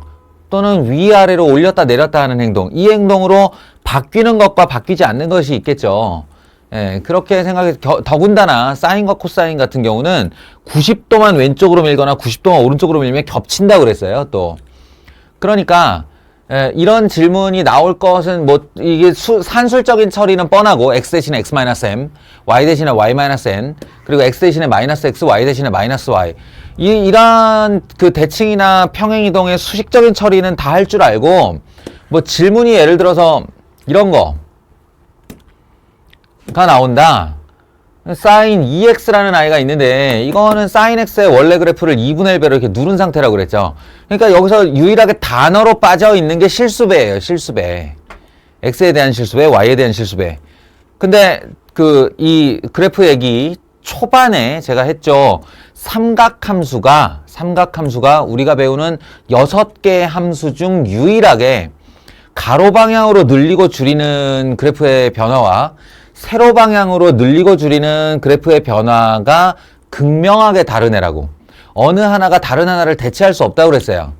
또는 위아래로 올렸다 내렸다 하는 행동, 이 행동으로 바뀌는 것과 바뀌지 않는 것이 있겠죠. 예, 그렇게 생각해서 더군다나 사인과 코사인 같은 경우는 90도만 왼쪽으로 밀거나 90도만 오른쪽으로 밀면 겹친다고 그랬어요. 또 그러니까 이런 질문이 나올 것은 뭐 이게 산술적인 처리는 뻔하고 x 대신에 x-m, y 대신에 y-n, 그리고 x 대신에 마이너스 x, y 대신에 마이너스 y. 이러한 그 대칭이나 평행이동의 수식적인 처리는 다 할 줄 알고 뭐 질문이 예를 들어서 이런 거가 나온다. 사인 2x라는 아이가 있는데 이거는 사인 x의 원래 그래프를 2분의 1배로 이렇게 누른 상태라고 그랬죠. 그러니까 여기서 유일하게 단어로 빠져 있는 게 실수배예요. 실수배. x에 대한 실수배, y에 대한 실수배. 근데 이 그래프 얘기 초반에 제가 했죠. 삼각함수가 우리가 배우는 6개의 함수 중 유일하게 가로 방향으로 늘리고 줄이는 그래프의 변화와 세로 방향으로 늘리고 줄이는 그래프의 변화가 극명하게 다른 애라고. 어느 하나가 다른 하나를 대체할 수 없다고 그랬어요.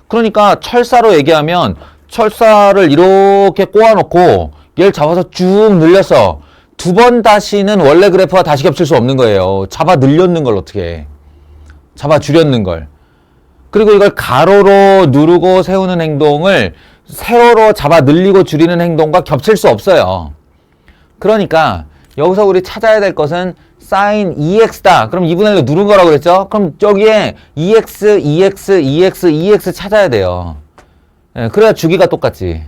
그러니까 철사로 얘기하면 철사를 이렇게 꼬아놓고 얘를 잡아서 쭉 늘려서 두 번 다시는 원래 그래프와 다시 겹칠 수 없는 거예요. 잡아 늘렸는 걸 어떻게 해. 잡아 줄였는 걸. 그리고 이걸 가로로 누르고 세우는 행동을 세로로 잡아 늘리고 줄이는 행동과 겹칠 수 없어요. 그러니까 여기서 우리 찾아야 될 것은 sin 2x다. 그럼 2분의 1로 누른 거라고 그랬죠? 그럼 저기에 2x, 2x, 2x, 2x 찾아야 돼요. 예, 그래야 주기가 똑같지.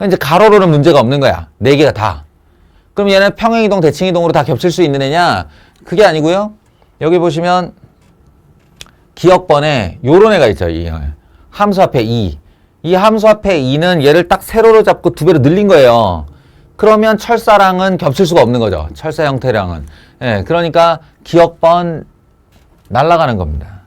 이제 가로로는 문제가 없는 거야. 4개가 다. 그럼 얘는 평행이동, 대칭이동으로 다 겹칠 수 있는 애냐? 그게 아니고요. 여기 보시면 기억번에 요런 애가 있죠. 이 함수 앞에 2. 이 함수 앞에 2는 얘를 딱 세로로 잡고 2배로 늘린 거예요. 그러면 철사랑은 겹칠 수가 없는 거죠. 철사 형태랑은. 예, 그러니까 기억번 날아가는 겁니다.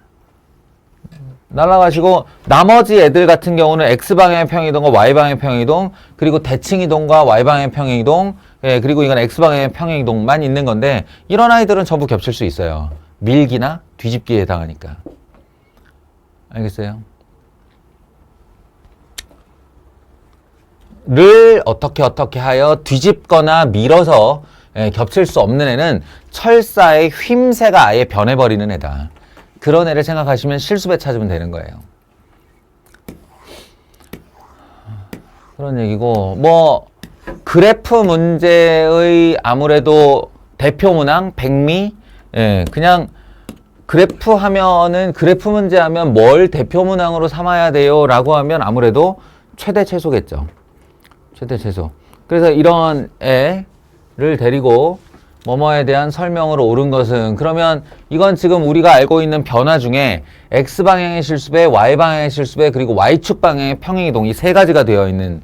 날아가시고 나머지 애들 같은 경우는 X방향의 평행이동과 Y방향의 평행이동, 그리고 대칭이동과 Y방향의 평행이동, 예, 그리고 이건 X방향의 평행이동만 있는 건데 이런 아이들은 전부 겹칠 수 있어요. 밀기나 뒤집기에 해당하니까. 알겠어요? 를 어떻게 하여 뒤집거나 밀어서 겹칠 수 없는 애는 철사의 휨새가 아예 변해버리는 애다. 그런 애를 생각하시면 실수배 찾으면 되는 거예요. 그런 얘기고, 뭐 그래프 문제의 아무래도 대표 문항, 백미, 그냥 그래프 하면은 그래프 문제 하면 뭘 대표 문항으로 삼아야 돼요 라고 하면 아무래도 최대 최소겠죠. 최대 최소. 그래서 이런 애를 데리고 뭐뭐에 대한 설명으로 옳은 것은, 그러면 이건 지금 우리가 알고 있는 변화 중에 X방향의 실수배, Y방향의 실수배, 그리고 Y축 방향의 평행이동, 이 세 가지가 되어 있는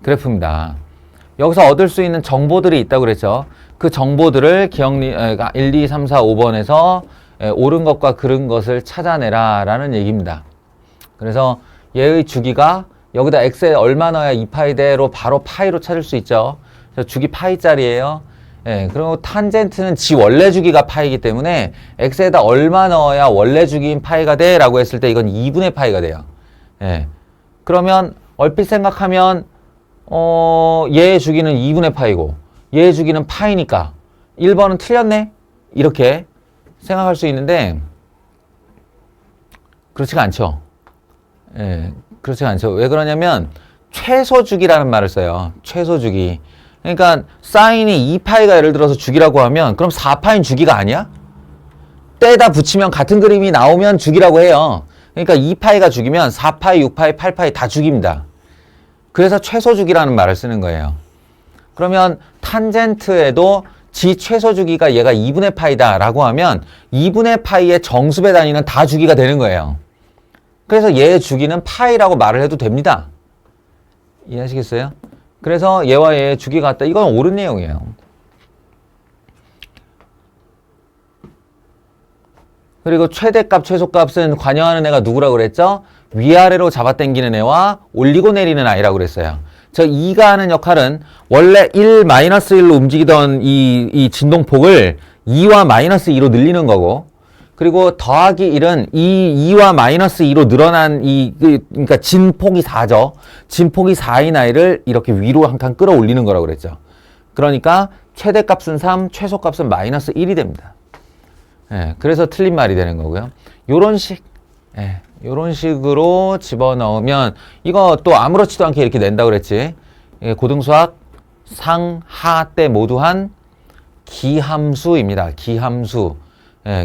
그래프입니다. 여기서 얻을 수 있는 정보들이 있다고 그랬죠. 그 정보들을 기억리 1, 2, 3, 4, 5번에서 옳은 것과 그른 것을 찾아내라 라는 얘기입니다. 그래서 얘의 주기가 여기다 x에 얼마 넣어야 2파이대로 바로 파이로 찾을 수 있죠. 그래서 주기 파이짜리예요. 그리고 탄젠트는 지 원래 주기가 파이기 때문에 x에다 얼마 넣어야 원래 주기인 파이가 돼 라고 했을 때 이건 2분의 파이가 돼요. 그러면 얼핏 생각하면 얘의 주기는 2분의 파이고 얘의 주기는 파이니까 1번은 틀렸네? 이렇게 생각할 수 있는데 그렇지가 않죠. 그렇지가 않죠. 왜 그러냐면 최소주기라는 말을 써요. 최소주기. 그러니까 사인이 2파이가 예를 들어서 주기라고 하면 그럼 4파인 주기가 아니야? 떼다 붙이면 같은 그림이 나오면 주기라고 해요. 그러니까 2파이가 주기면 4파이, 6파이, 8파이 다 주기입니다. 그래서 최소주기라는 말을 쓰는 거예요. 그러면 탄젠트에도 지 최소주기가 얘가 2분의 파이다 라고 하면 2분의 파이의 정수배 단위는 다 주기가 되는 거예요. 그래서 얘의 주기는 파이라고 말을 해도 됩니다. 이해하시겠어요? 그래서 얘와 얘의 주기가 같다. 이건 옳은 내용이에요. 그리고 최대값, 최소값은 관여하는 애가 누구라고 그랬죠? 위아래로 잡아당기는 애와 올리고 내리는 아이라고 그랬어요. 저 2가 하는 역할은 원래 1, -1로 움직이던 이 진동폭을 2와 -2로 늘리는 거고, 그리고 더하기 1은 이 2와 -2로 늘어난 그러니까 진폭이 4죠. 진폭이 4인 아이를 이렇게 위로 한 칸 끌어올리는 거라고 그랬죠. 그러니까 최대값은 3, 최소값은 -1이 됩니다. 그래서 틀린 말이 되는 거고요. 요런 식으로 집어넣으면 이거 또 아무렇지도 않게 이렇게 낸다고 그랬지. 고등수학 상, 하 때 모두 한 기함수입니다. 기함수.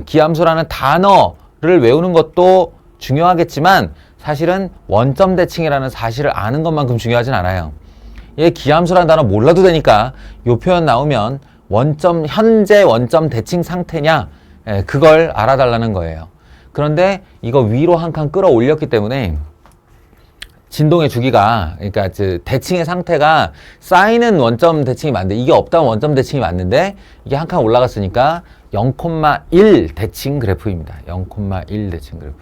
기함수라는 단어를 외우는 것도 중요하겠지만 사실은 원점 대칭이라는 사실을 아는 것만큼 중요하진 않아요. 기함수라는 단어 몰라도 되니까 요 표현 나오면 현재 원점 대칭 상태냐, 그걸 알아달라는 거예요. 그런데 이거 위로 한 칸 끌어올렸기 때문에 진동의 주기가, 그러니까 대칭의 상태가 쌓이는 원점 대칭이 맞는데 이게 없다면 원점 대칭이 맞는데 이게 한 칸 올라갔으니까 0,1 대칭 그래프입니다. 0,1 대칭 그래프.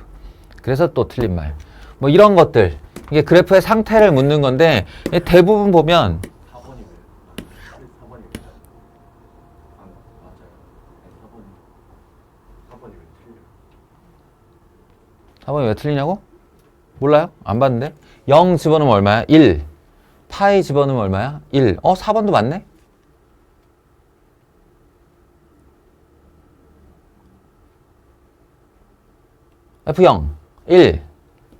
그래서 또 틀린 말. 뭐 이런 것들, 이게 그래프의 상태를 묻는 건데 대부분 보면 4번이 왜 틀리냐고? 몰라요? 안 봤는데? 0 집어넣으면 얼마야? 1. 파이 집어넣으면 얼마야? 1. 4번도 맞네? F0, 1.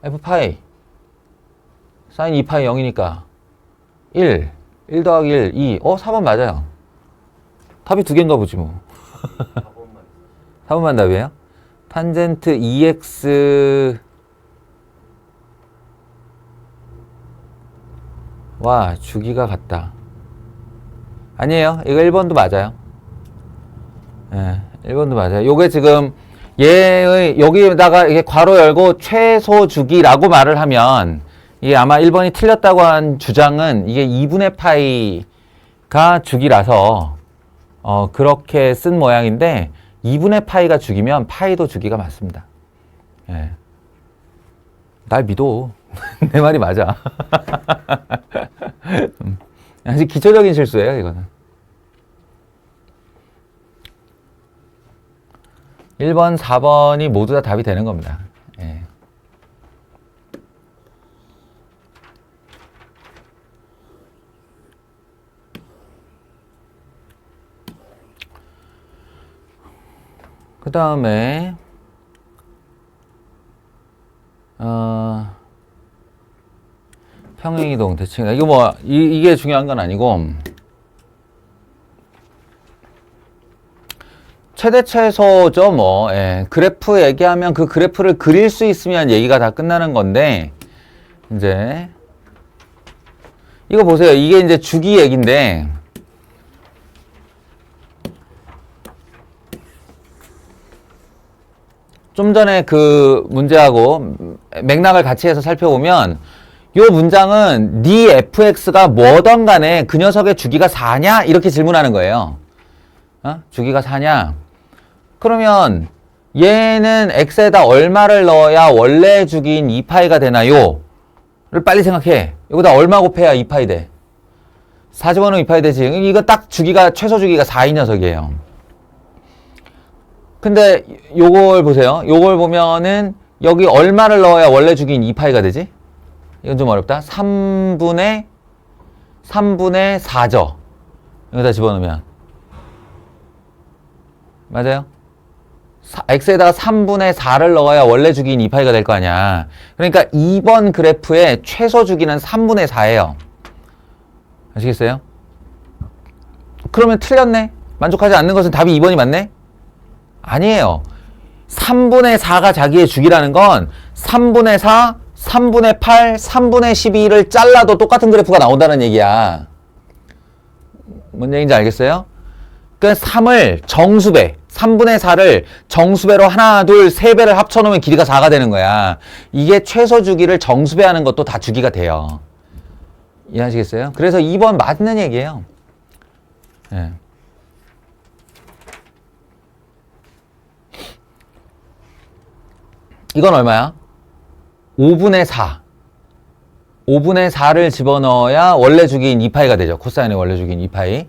F파이. 사인 2파이 0이니까 1. 1 더하기 1, 2. 4번 맞아요. 답이 두 개인가 보지 뭐. 4번만 답이에요? 탄젠트 2x 와 주기가 같다. 아니에요. 이거 1번도 맞아요. 1번도 맞아요. 요게 지금 얘의 여기에다가 이게 괄호 열고 최소 주기라고 말을 하면 이게 아마 1번이 틀렸다고 한 주장은 이게 2분의 파이가 주기라서 그렇게 쓴 모양인데 2분의 파이가 주기면 파이도 주기가 맞습니다. 날 믿어. 내 말이 맞아. 아주 기초적인 실수예요, 이거는. 1번, 4번이 모두 다 답이 되는 겁니다. 그 다음에 평행이동 대칭. 이거 뭐 이게 중요한 건 아니고 최대 최소죠 뭐. 예. 그래프 얘기하면 그 그래프를 그릴 수 있으면 얘기가 다 끝나는 건데 이제 이거 보세요. 이게 이제 주기 얘기인데 좀 전에 그 문제하고 맥락을 같이 해서 살펴보면 요 문장은 네 fx가 뭐든 간에 그 녀석의 주기가 4냐? 이렇게 질문하는 거예요. 주기가 4냐? 그러면 얘는 x에다 얼마를 넣어야 원래 주기인 2파이가 되나요? 를 빨리 생각해. 여기다 얼마 곱해야 2파이 돼? 4 집어넣으면 2파이 되지. 이거 딱 주기가 최소 주기가 4인 녀석이에요. 근데 요걸 보세요. 요걸 보면은 여기 얼마를 넣어야 원래 주기인 2파이가 되지? 이건 좀 어렵다. 3분의 4죠. 여기다 집어넣으면. 맞아요? x에다가 3분의 4를 넣어야 원래 주기인 2파이가 될 거 아니야. 그러니까 2번 그래프의 최소 주기는 3분의 4예요. 아시겠어요? 그러면 틀렸네? 만족하지 않는 것은 답이 2번이 맞네? 아니에요. 3분의 4가 자기의 주기라는 건 3분의 4, 3분의 8, 3분의 12를 잘라도 똑같은 그래프가 나온다는 얘기야. 뭔 얘기인지 알겠어요? 그러니까 3을 정수배, 3분의 4를 정수배로 하나, 둘, 세 배를 합쳐놓으면 길이가 4가 되는 거야. 이게 최소 주기를 정수배하는 것도 다 주기가 돼요. 이해하시겠어요? 그래서 2번 맞는 얘기예요. 네. 이건 얼마야? 5분의 4. 5분의 4를 집어넣어야 원래 주기인 2파이가 되죠. 코사인의 원래 주기인 2파이.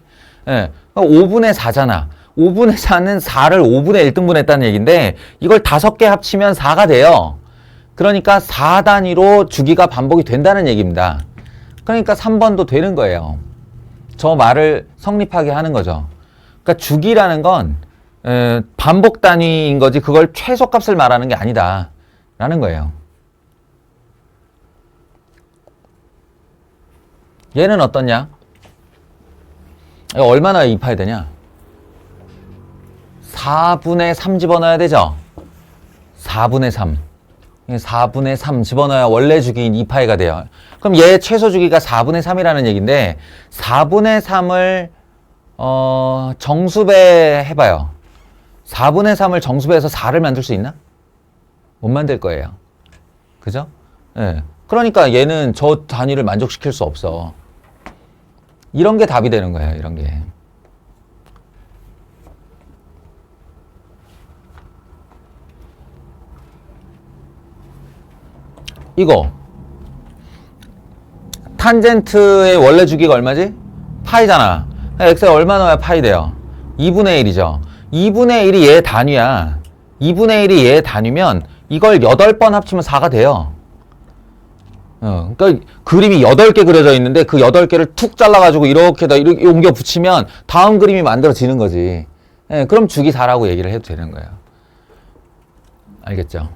예. 5분의 4잖아. 5분의 4는 4를 5분의 1등분 했다는 얘기인데 이걸 5개 합치면 4가 돼요. 그러니까 4단위로 주기가 반복이 된다는 얘기입니다. 그러니까 3번도 되는 거예요. 저 말을 성립하게 하는 거죠. 그러니까 주기라는 건 반복 단위인 거지 그걸 최소값을 말하는 게 아니다 라는 거예요. 얘는 어떻냐? 얼마나 2파이 되냐? 4분의 3 집어넣어야 되죠? 4분의 3. 4분의 3 집어넣어야 원래 주기인 2파이가 돼요. 그럼 얘 최소 주기가 4분의 3이라는 얘기인데 4분의 3을 정수배 해봐요. 4분의 3을 정수배해서 4를 만들 수 있나? 못 만들 거예요. 그죠? 네. 그러니까 얘는 저 단위를 만족시킬 수 없어. 이런 게 답이 되는 거예요. 이런 게. 이거 탄젠트의 원래 주기가 얼마지? 파이잖아. x에 얼마 넣어야 파이 돼요? 2분의 1이죠. 2분의 1이 얘 단위야. 2분의 1이 얘 단위면 이걸 8번 합치면 4가 돼요. 그러니까 그림이 8개 그려져 있는데 그 8개를 툭 잘라가지고 이렇게 옮겨 붙이면 다음 그림이 만들어지는 거지. 예, 그럼 주기 4라고 얘기를 해도 되는 거예요. 알겠죠?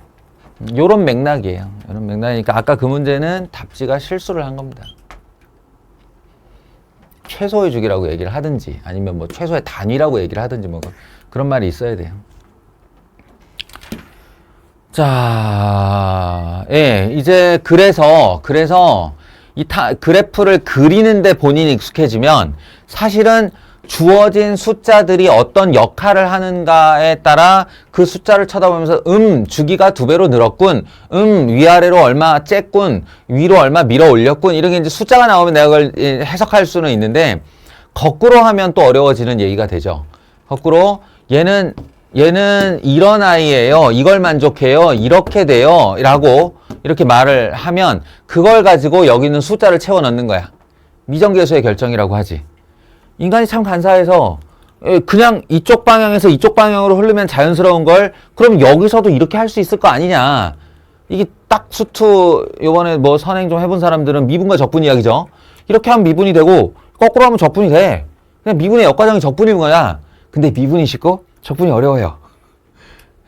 요런 맥락이에요. 요런 맥락이니까 아까 그 문제는 답지가 실수를 한 겁니다. 최소의 주기라고 얘기를 하든지 아니면 뭐 최소의 단위라고 얘기를 하든지 뭐 그런 말이 있어야 돼요. 자, 예, 이제 그래서 이 그래프를 그리는데 본인이 익숙해지면 사실은 주어진 숫자들이 어떤 역할을 하는가에 따라 그 숫자를 쳐다보면서 주기가 2배로 늘었군, 위아래로 얼마 쬐군, 위로 얼마 밀어 올렸군, 이런 게 이제 숫자가 나오면 내가 그걸 해석할 수는 있는데 거꾸로 하면 또 어려워지는 얘기가 되죠. 거꾸로 얘는 이런 아이예요. 이걸 만족해요. 이렇게 돼요. 라고 이렇게 말을 하면 그걸 가지고 여기 있는 숫자를 채워 넣는 거야. 미정계수의 결정이라고 하지. 인간이 참 간사해서 그냥 이쪽 방향에서 이쪽 방향으로 흐르면 자연스러운 걸 그럼 여기서도 이렇게 할 수 있을 거 아니냐. 이게 딱 수투 요번에 뭐 선행 좀 해본 사람들은 미분과 적분 이야기죠. 이렇게 하면 미분이 되고 거꾸로 하면 적분이 돼. 그냥 미분의 역과정이 적분인 거야. 근데 미분이 쉽고 적분이 어려워요.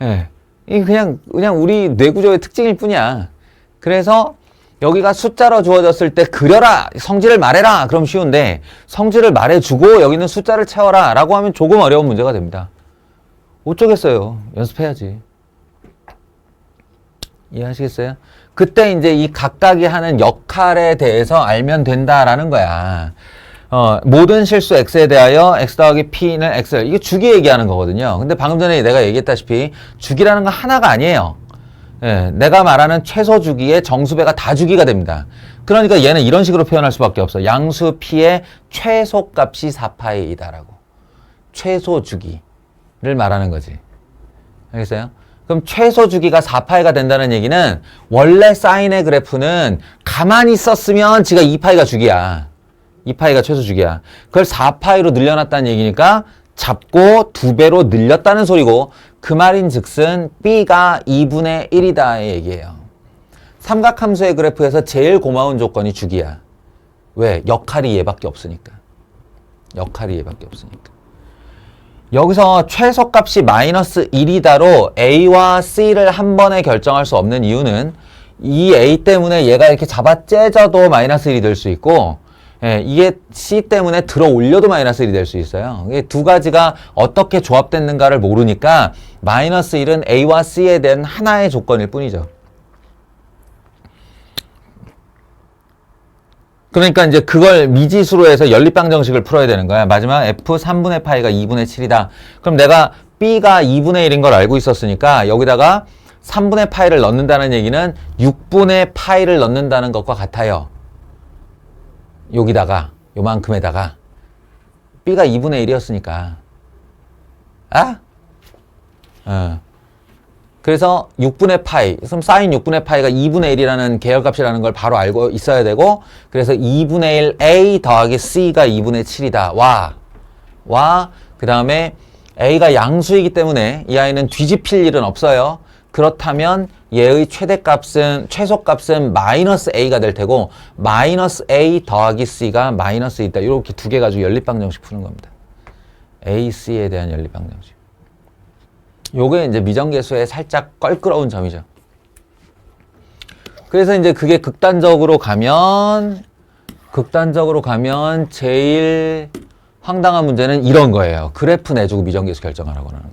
예. 이 그냥 우리 뇌구조의 특징일 뿐이야. 그래서 여기가 숫자로 주어졌을 때 그려라, 성질을 말해라, 그럼 쉬운데 성질을 말해주고 여기는 숫자를 채워라 라고 하면 조금 어려운 문제가 됩니다. 어쩌겠어요. 연습해야지. 이해하시겠어요? 그때 이제 이 각각이 하는 역할에 대해서 알면 된다라는 거야. 모든 실수 x에 대하여 x 더하기 p는 x, 이게 주기 얘기하는 거거든요. 근데 방금 전에 내가 얘기했다시피 주기라는 건 하나가 아니에요. 예, 내가 말하는 최소 주기의 정수배가 다 주기가 됩니다. 그러니까 얘는 이런 식으로 표현할 수밖에 없어. 양수 p의 최소값이 4파이이다라고. 최소 주기를 말하는 거지. 알겠어요? 그럼 최소 주기가 4파이가 된다는 얘기는 원래 사인의 그래프는 가만히 있었으면 지가 2파이가 주기야. 2파이가 최소 주기야. 그걸 4파이로 늘려놨다는 얘기니까 잡고 2배로 늘렸다는 소리고, 그 말인 즉슨 B가 2분의 1이다의 얘기예요. 삼각함수의 그래프에서 제일 고마운 조건이 주기야. 왜? 역할이 얘밖에 없으니까. 역할이 얘밖에 없으니까. 여기서 최소값이 마이너스 1이다로 A와 C를 한 번에 결정할 수 없는 이유는 이 A 때문에 얘가 이렇게 잡아 째져도 마이너스 1이 될 수 있고, 예, 이게 C 때문에 들어 올려도 마이너스 1이 될 수 있어요. 이게 두 가지가 어떻게 조합됐는가를 모르니까 마이너스 1은 A와 C에 대한 하나의 조건일 뿐이죠. 그러니까 이제 그걸 미지수로 해서 연립방 정식을 풀어야 되는 거야. 마지막 F 3분의 파이가 2분의 7이다. 그럼 내가 B가 2분의 1인 걸 알고 있었으니까 여기다가 3분의 파이를 넣는다는 얘기는 6분의 파이를 넣는다는 것과 같아요. 여기다가 요만큼에다가 B가 2분의 1이었으니까 그래서 6분의 파이, 그럼 사인 6분의 파이가 2분의 1이라는 계열값이라는 걸 바로 알고 있어야 되고, 그래서 2분의 1 A 더하기 C가 2분의 7이다. 그 다음에 A가 양수이기 때문에 이 아이는 뒤집힐 일은 없어요. 그렇다면 얘의 최소값은 마이너스 A가 될 테고, 마이너스 A 더하기 C가 마이너스 있다. 이렇게 두 개 가지고 연립방정식 푸는 겁니다. A, C에 대한 연립방정식. 요게 이제 미정계수의 살짝 껄끄러운 점이죠. 그래서 이제 그게 극단적으로 가면 제일 황당한 문제는 이런 거예요. 그래프 내주고 미정계수 결정하라고 하는 거.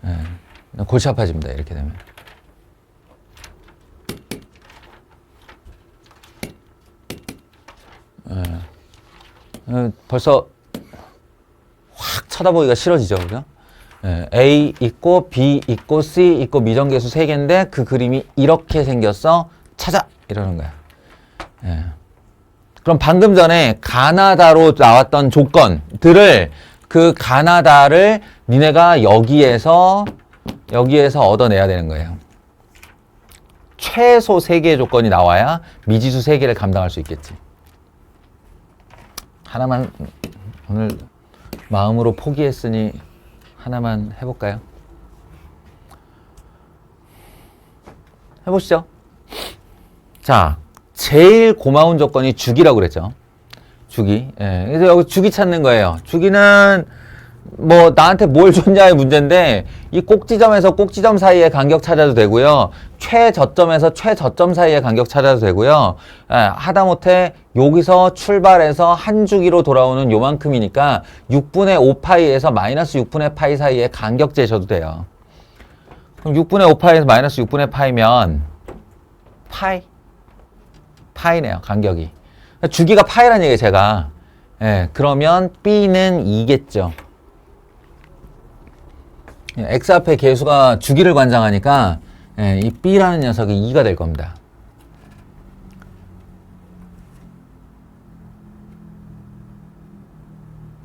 예, 골치 아파집니다. 이렇게 되면. 벌써 확 쳐다보기가 싫어지죠. 그죠? A 있고 B 있고 C 있고 미정계수 3개인데 그 그림이 이렇게 생겼어. 찾아! 이러는 거야. 그럼 방금 전에 가나다로 나왔던 조건들을, 그 가나다를 니네가 여기에서 얻어내야 되는 거예요. 최소 3개의 조건이 나와야 미지수 3개를 감당할 수 있겠지. 하나만 오늘 마음으로 포기했으니 하나만 해볼까요? 해보시죠. 자, 제일 고마운 조건이 주기라고 그랬죠. 주기. 예, 그래서 여기 주기 찾는 거예요. 주기는 뭐 나한테 뭘 줬냐의 문제인데, 이 꼭지점에서 꼭지점 사이의 간격 찾아도 되고요. 최저점에서 최저점 사이의 간격 찾아도 되고요. 하다못해 여기서 출발해서 한 주기로 돌아오는 요만큼이니까 6분의 5파이에서 마이너스 6분의 파이 사이의 간격 재셔도 돼요. 그럼 6분의 5파이에서 마이너스 6분의 파이면 파이네요. 간격이. 주기가 파이라는 얘기예요. 제가. 그러면 B는 2겠죠. X 앞에 계수가 주기를 관장하니까 이 B라는 녀석이 2가 될 겁니다.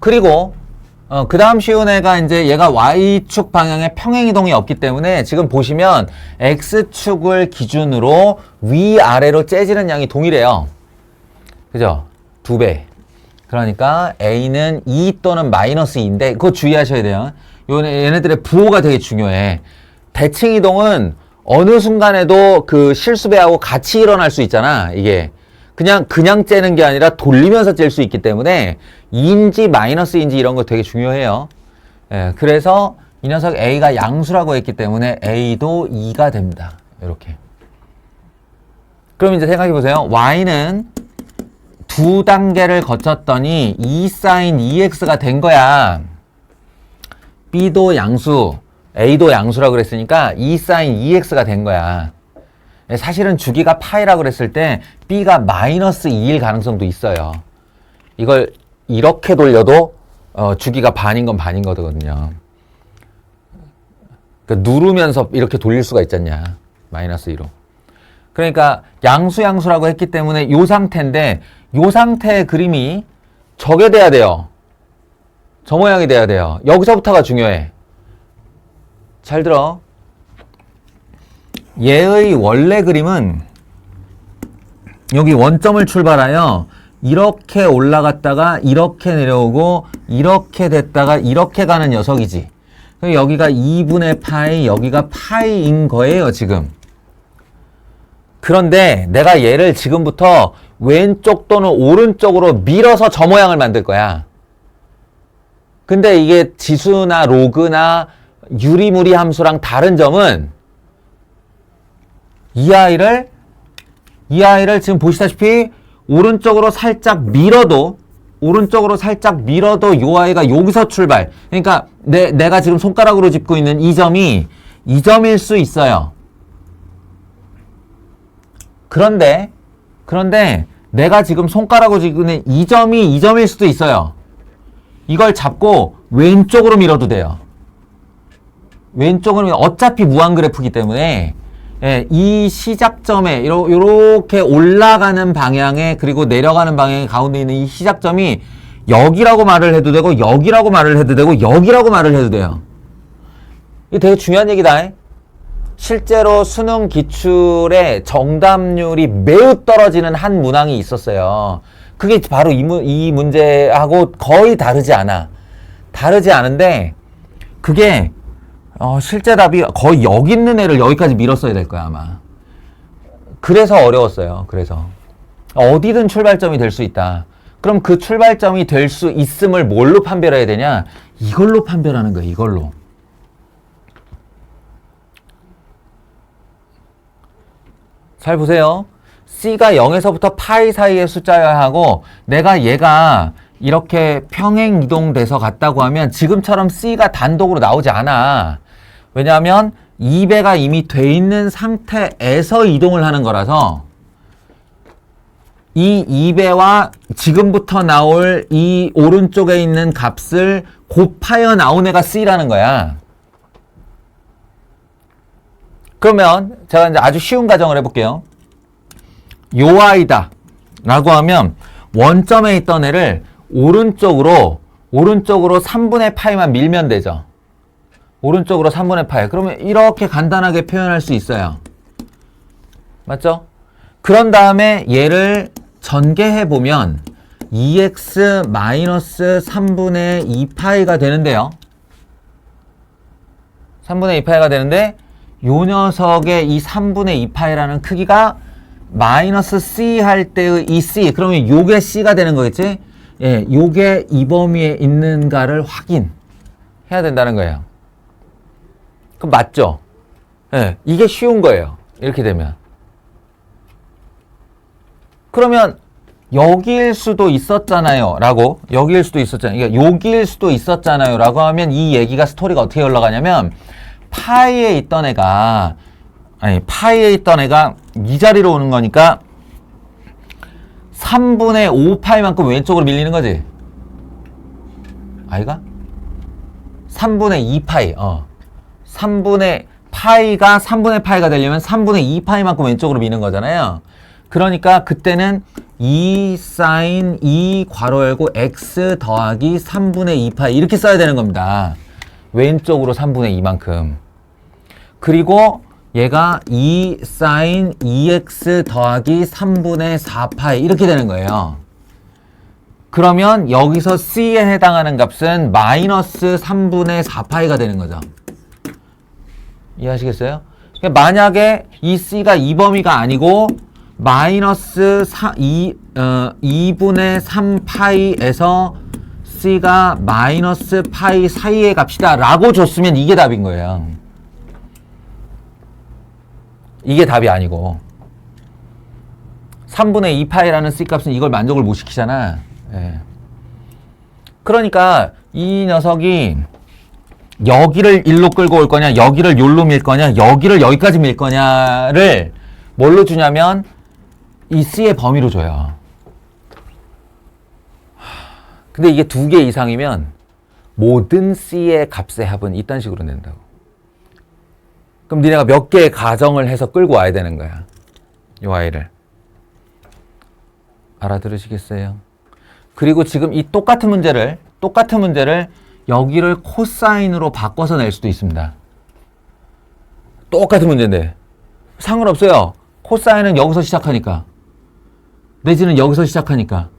그리고 그 다음 쉬운 애가 이제 얘가 Y축 방향에 평행이동이 없기 때문에 지금 보시면 X축을 기준으로 위아래로 째지는 양이 동일해요. 그죠? 2배. 그러니까 A는 2 또는 마이너스 2인데 그거 주의하셔야 돼요. 얘네들의 부호가 되게 중요해. 대칭이동은 어느 순간에도 그 실수배하고 같이 일어날 수 있잖아. 이게 그냥 째는 게 아니라 돌리면서 찔 수 있기 때문에 2인지 마이너스인지 이런 거 되게 중요해요. 그래서 이 녀석 a가 양수라고 했기 때문에 a도 2가 됩니다. 이렇게. 그럼 이제 생각해 보세요. y는 두 단계를 거쳤더니 2 sin 2x가 된 거야. b도 양수, a도 양수라고 그랬으니까 2 sin 2x가 된 거야. 사실은 주기가 파이라고 그랬을 때 b가 마이너스 2일 가능성도 있어요. 이걸 이렇게 돌려도 주기가 반인 건 반인 거거든요. 그러니까 누르면서 이렇게 돌릴 수가 있잖냐. 마이너스 2로. 그러니까 양수라고 했기 때문에 요 상태인데 요 상태의 그림이 저게 돼야 돼요. 저 모양이 돼야 돼요. 여기서부터가 중요해. 잘 들어. 얘의 원래 그림은 여기 원점을 출발하여 이렇게 올라갔다가 이렇게 내려오고 이렇게 됐다가 이렇게 가는 녀석이지. 여기가 2분의 파이, 여기가 파이인 거예요, 지금. 그런데 내가 얘를 지금부터 왼쪽 또는 오른쪽으로 밀어서 저 모양을 만들 거야. 근데 이게 지수나 로그나 유리무리 함수랑 다른 점은 이 아이를 지금 보시다시피 오른쪽으로 살짝 밀어도 이 아이가 여기서 출발. 그러니까 내가 지금 손가락으로 짚고 있는 이 점이 이 점일 수 있어요. 그런데 내가 지금 손가락으로 짚고 있는 이 점이 이 점일 수도 있어요. 이걸 잡고 왼쪽으로 밀어도 돼요. 왼쪽으로 어차피 무한 그래프이기 때문에 이 시작점에 요렇게 올라가는 방향에 그리고 내려가는 방향에 가운데 있는 이 시작점이 여기라고 말을 해도 되고 여기라고 말을 해도 되고 여기라고 말을 해도 돼요. 이게 되게 중요한 얘기다. 실제로 수능 기출의 정답률이 매우 떨어지는 한 문항이 있었어요. 그게 바로 이 문제하고 거의 다르지 않은데 그게 실제 답이 거의 여기 있는 애를 여기까지 밀었어야 될 거야, 아마. 그래서 어려웠어요. 그래서. 어디든 출발점이 될 수 있다. 그럼 그 출발점이 될 수 있음을 뭘로 판별해야 되냐? 이걸로 판별하는 거야, 이걸로. 잘 보세요. C가 0에서부터 파이 사이의 숫자여야 하고, 얘가 이렇게 평행 이동돼서 갔다고 하면 지금처럼 C가 단독으로 나오지 않아. 왜냐하면 2배가 이미 돼 있는 상태에서 이동을 하는 거라서 이 2배와 지금부터 나올 이 오른쪽에 있는 값을 곱하여 나온 애가 C라는 거야. 그러면 제가 이제 아주 쉬운 가정을 해볼게요. 요 아이다 라고 하면 원점에 있던 애를 오른쪽으로 3분의 파이만 밀면 되죠. 오른쪽으로 3분의 파이. 그러면 이렇게 간단하게 표현할 수 있어요. 맞죠? 그런 다음에 얘를 전개해보면 2x 마이너스 3분의 2파이가 되는데요. 3분의 2파이가 되는데 요 녀석의 이 3분의 2파이라는 크기가 마이너스 c 할 때의 이 c. 그러면 요게 c가 되는 거겠지? 예, 요게 이 범위에 있는가를 확인해야 된다는 거예요. 그럼 맞죠? 예, 이게 쉬운 거예요. 이렇게 되면. 그러면 여기일 수도 있었잖아요. 라고. 여기일 수도 있었잖아요. 그러니까 여기일 수도 있었잖아요. 라고 하면 이 얘기가 스토리가 어떻게 흘러가냐면 파이에 있던 애가 이 자리로 오는 거니까 3분의 5파이만큼 왼쪽으로 밀리는 거지. 아이가? 3분의 2파이. 3분의 파이가 3분의 파이가 되려면 3분의 2파이만큼 왼쪽으로 미는 거잖아요. 그러니까 그때는 2 sin 2 괄호 열고 x 더하기 3분의 2파이 이렇게 써야 되는 겁니다. 왼쪽으로 3분의 2만큼. 그리고 얘가 2 sin 2x 더하기 3분의 4파이 이렇게 되는 거예요. 그러면 여기서 c에 해당하는 값은 마이너스 3분의 4파이가 되는 거죠. 이해하시겠어요? 그러니까 만약에 이 c가 이 범위가 아니고 마이너스 2분의 3파이에서 x가 마이너스 파이 사이의 값이다 라고 줬으면 이게 답인 거예요. 이게 답이 아니고 3분의 2파이라는 c값은 이걸 만족을 못 시키잖아. 예. 그러니까 이 녀석이 여기를 1로 끌고 올 거냐, 여기를 요로 밀 거냐, 여기를 여기까지 밀 거냐를 뭘로 주냐면 이 c의 범위로 줘요. 근데 이게 2개 이상이면 모든 c의 값의 합은 이딴 식으로 낸다고. 그럼 니네가 몇 개의 가정을 해서 끌고 와야 되는 거야. 이 y를. 알아들으시겠어요? 그리고 지금 이 똑같은 문제를 여기를 코사인으로 바꿔서 낼 수도 있습니다. 똑같은 문제인데 상관없어요. 코사인은 여기서 시작하니까, 내지는 여기서 시작하니까.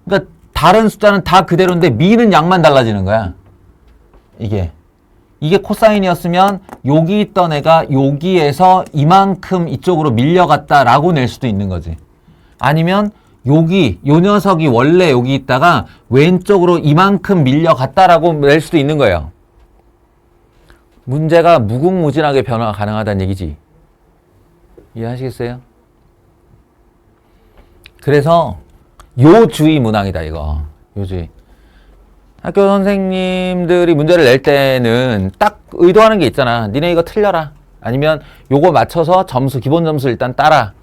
그러니까 다른 숫자는 다 그대로인데 미는 양만 달라지는 거야. 이게 코사인이었으면 여기 있던 애가 여기에서 이만큼 이쪽으로 밀려갔다라고 낼 수도 있는 거지. 아니면 요 녀석이 원래 여기 있다가 왼쪽으로 이만큼 밀려갔다라고 낼 수도 있는 거예요. 문제가 무궁무진하게 변화가 가능하다는 얘기지. 이해하시겠어요? 그래서 요주의 문항이다, 이거. 요주의. 학교 선생님들이 문제를 낼 때는 딱 의도하는 게 있잖아. 니네 이거 틀려라. 아니면 요거 맞춰서 점수, 기본 점수 일단 따라.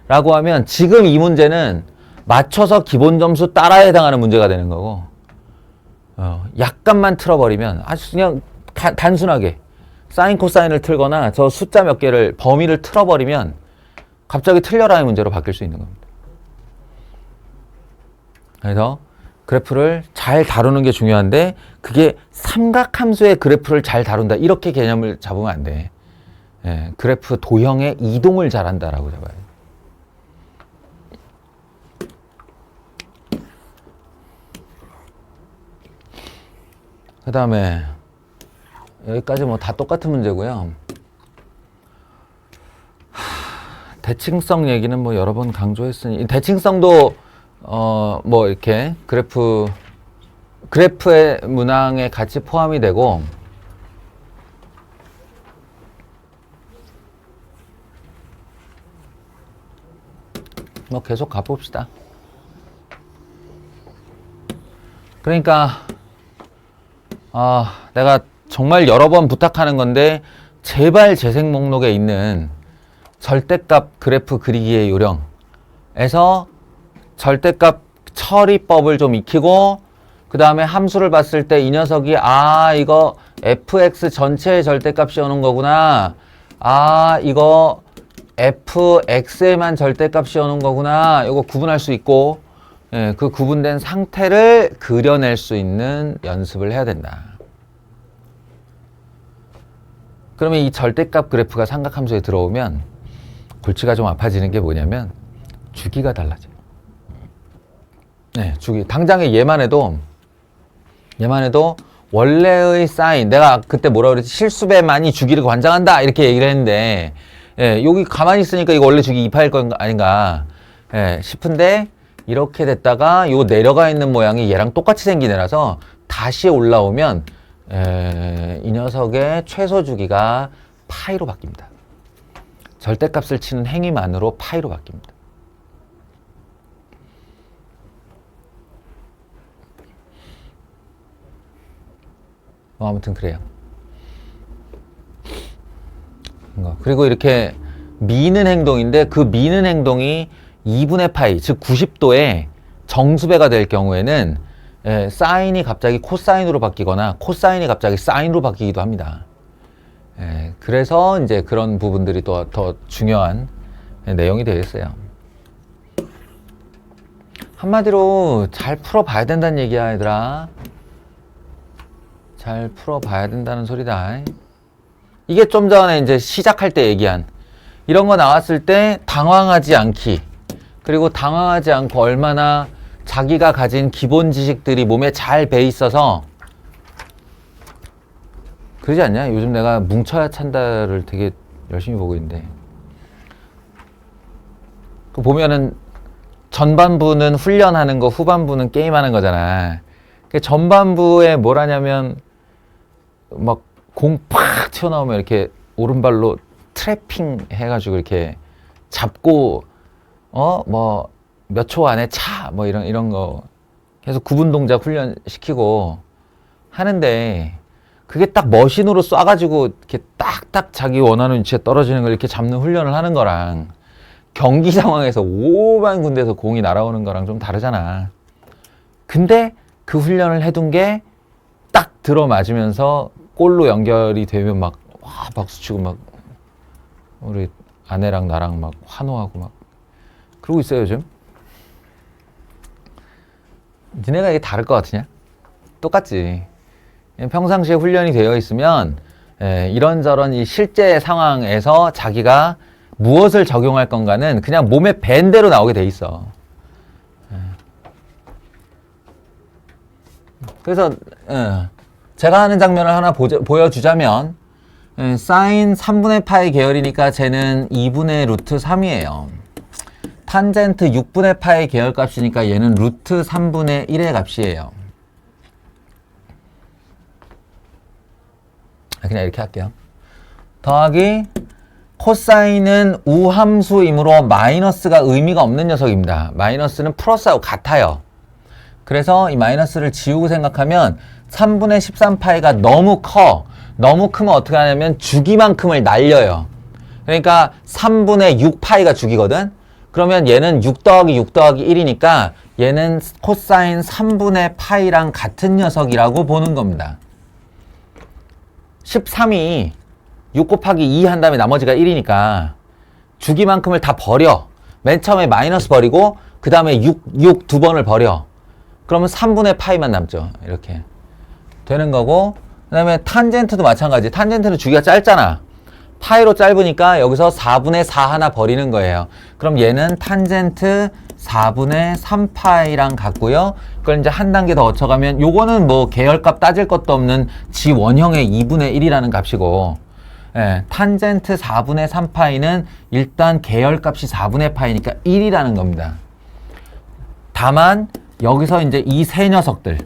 라고 하면 지금 이 문제는 맞춰서 기본 점수 따라에 해당하는 문제가 되는 거고, 약간만 틀어버리면 아주 그냥 단순하게 사인 코사인을 틀거나 저 숫자 몇 개를 범위를 틀어버리면 갑자기 틀려라의 문제로 바뀔 수 있는 겁니다. 그래서 그래프를 잘 다루는 게 중요한데 그게 삼각함수의 그래프를 잘 다룬다 이렇게 개념을 잡으면 안 돼. 예, 그래프 도형의 이동을 잘한다라고 잡아야 돼. 그 다음에 여기까지 뭐 다 똑같은 문제고요. 대칭성 얘기는 뭐 여러 번 강조했으니, 대칭성도 뭐 이렇게 그래프의 문항에 같이 포함이 되고, 뭐 계속 가봅시다. 그러니까 내가 정말 여러 번 부탁하는 건데 제발 재생 목록에 있는 절대값 그래프 그리기의 요령에서 절대값 처리법을 좀 익히고, 그 다음에 함수를 봤을 때 이 녀석이 이거 fx 전체의 절대값이 오는 거구나, 이거 fx에만 절대값이 오는 거구나, 이거 구분할 수 있고, 예, 그 구분된 상태를 그려낼 수 있는 연습을 해야 된다. 그러면 이 절대값 그래프가 삼각함수에 들어오면 골치가 좀 아파지는 게 뭐냐면 주기가 달라져요. 네, 주기. 당장에 얘만 해도 원래의 사인, 내가 그때 뭐라 그랬지? 실수배만이 주기를 관장한다 이렇게 얘기를 했는데, 예, 여기 가만히 있으니까 이거 원래 주기 2파일 건 아닌가, 예, 싶은데 이렇게 됐다가 요 내려가 있는 모양이 얘랑 똑같이 생긴 애라서 다시 올라오면 이 녀석의 최소 주기가 파이로 바뀝니다. 절대값을 치는 행위만으로 파이로 바뀝니다. 뭐 아무튼 그래요. 그리고 이렇게 미는 행동인데 그 미는 행동이 2분의 파이, 즉 90도의 정수배가 될 경우에는 사인이 갑자기 코사인으로 바뀌거나 코사인이 갑자기 사인으로 바뀌기도 합니다. 그래서 이제 그런 부분들이 또 더 중요한 내용이 되겠어요. 한마디로 잘 풀어봐야 된다는 얘기야, 얘들아. 잘 풀어봐야 된다는 소리다. 이게 좀 전에 이제 시작할 때 얘기한 이런 거 나왔을 때 당황하지 않기, 그리고 당황하지 않고 얼마나 자기가 가진 기본 지식들이 몸에 잘 배 있어서, 그러지 않냐? 요즘 내가 뭉쳐야 찬다를 되게 열심히 보고 있는데, 그 보면은 전반부는 훈련하는 거, 후반부는 게임하는 거잖아. 전반부에 뭘 하냐면 막 공 팍 튀어나오면 이렇게 오른발로 트래핑 해가지고 이렇게 잡고 뭐 몇 초 안에 차 뭐 이런 거 계속 구분 동작 훈련 시키고 하는데 그게 딱 머신으로 쏴가지고 이렇게 딱딱 자기 원하는 위치에 떨어지는 걸 이렇게 잡는 훈련을 하는 거랑 경기 상황에서 오만 군데에서 공이 날아오는 거랑 좀 다르잖아. 근데 그 훈련을 해둔 게 딱 들어맞으면서 골로 연결이 되면 막 와 박수치고 막 우리 아내랑 나랑 막 환호하고 막 그러고 있어요 요즘. 니네가 이게 다를 것 같으냐? 똑같지. 평상시에 훈련이 되어 있으면 이런저런 이 실제 상황에서 자기가 무엇을 적용할 건가는 그냥 몸에 밴 대로 나오게 돼 있어. 그래서 제가 하는 장면을 하나 보여주자면 사인 3분의 파이 계열이니까 쟤는 2분의 루트 3이에요. 탄젠트 6분의 파이 계열 값이니까 얘는 루트 3분의 1의 값이에요. 그냥 이렇게 할게요. 더하기 코사인은 우함수이므로 마이너스가 의미가 없는 녀석입니다. 마이너스는 플러스하고 같아요. 그래서 이 마이너스를 지우고 생각하면 3분의 13파이가 너무 커. 너무 크면 어떻게 하냐면 주기만큼을 날려요. 그러니까 3분의 6파이가 주기거든. 그러면 얘는 6 더하기 6 더하기 1이니까 얘는 코사인 3분의 파이랑 같은 녀석이라고 보는 겁니다. 13이 6 곱하기 2 한 다음에 나머지가 1이니까 주기만큼을 다 버려. 맨 처음에 마이너스 버리고 그 다음에 6 두 번을 버려. 그러면 3분의 파이만 남죠. 이렇게 되는 거고, 그 다음에 탄젠트도 마찬가지. 탄젠트는 주기가 짧잖아. 파이로 짧으니까 여기서 4분의 4 하나 버리는 거예요. 그럼 얘는 탄젠트 4분의 3파이랑 같고요. 그걸 이제 한 단계 더 거쳐가면 요거는 뭐 계열값 따질 것도 없는 지 원형의 2분의 1이라는 값이고, 탄젠트 4분의 3파이는 일단 계열값이 4분의 파이니까 1이라는 겁니다. 다만 여기서 이제 이 세 녀석들,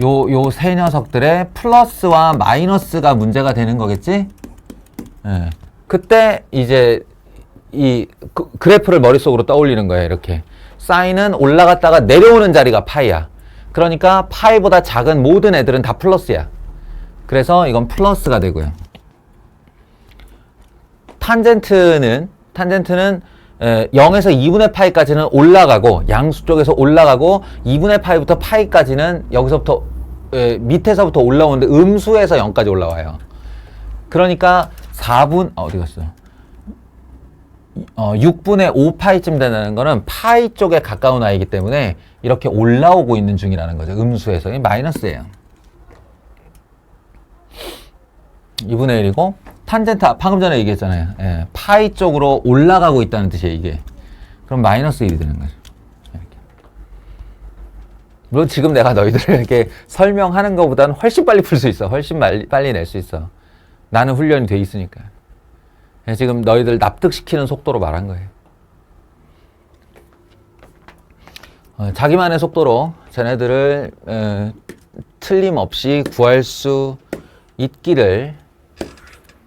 요 세 녀석들의 플러스와 마이너스가 문제가 되는 거겠지? 그때 이제 이 그래프를 머릿속으로 떠올리는 거예요. 이렇게 사인은 올라갔다가 내려오는 자리가 파이야. 그러니까 파이보다 작은 모든 애들은 다 플러스야. 그래서 이건 플러스가 되고요. 탄젠트는 0에서 2분의 파이까지는 올라가고, 양수 쪽에서 올라가고, 2분의 파이부터 파이까지는 여기서부터 밑에서부터 올라오는데 음수에서 0까지 올라와요. 그러니까 4분 어디 갔어? 6분의 5파이쯤 된다는 거는 파이 쪽에 가까운 아이기 때문에 이렇게 올라오고 있는 중이라는 거죠. 음수에서. 마이너스예요. 2분의 1이고 탄젠트 방금 전에 얘기했잖아요. 파이 쪽으로 올라가고 있다는 뜻이에요. 이게. 그럼 마이너스 1이 되는 거죠. 이렇게. 물론 지금 내가 너희들을 이렇게 설명하는 것보다는 훨씬 빨리 풀 수 있어. 훨씬 빨리 낼 수 있어. 나는 훈련이 돼 있으니까. 지금 너희들 납득시키는 속도로 말한 거예요. 자기만의 속도로 쟤네들을 틀림없이 구할 수 있기를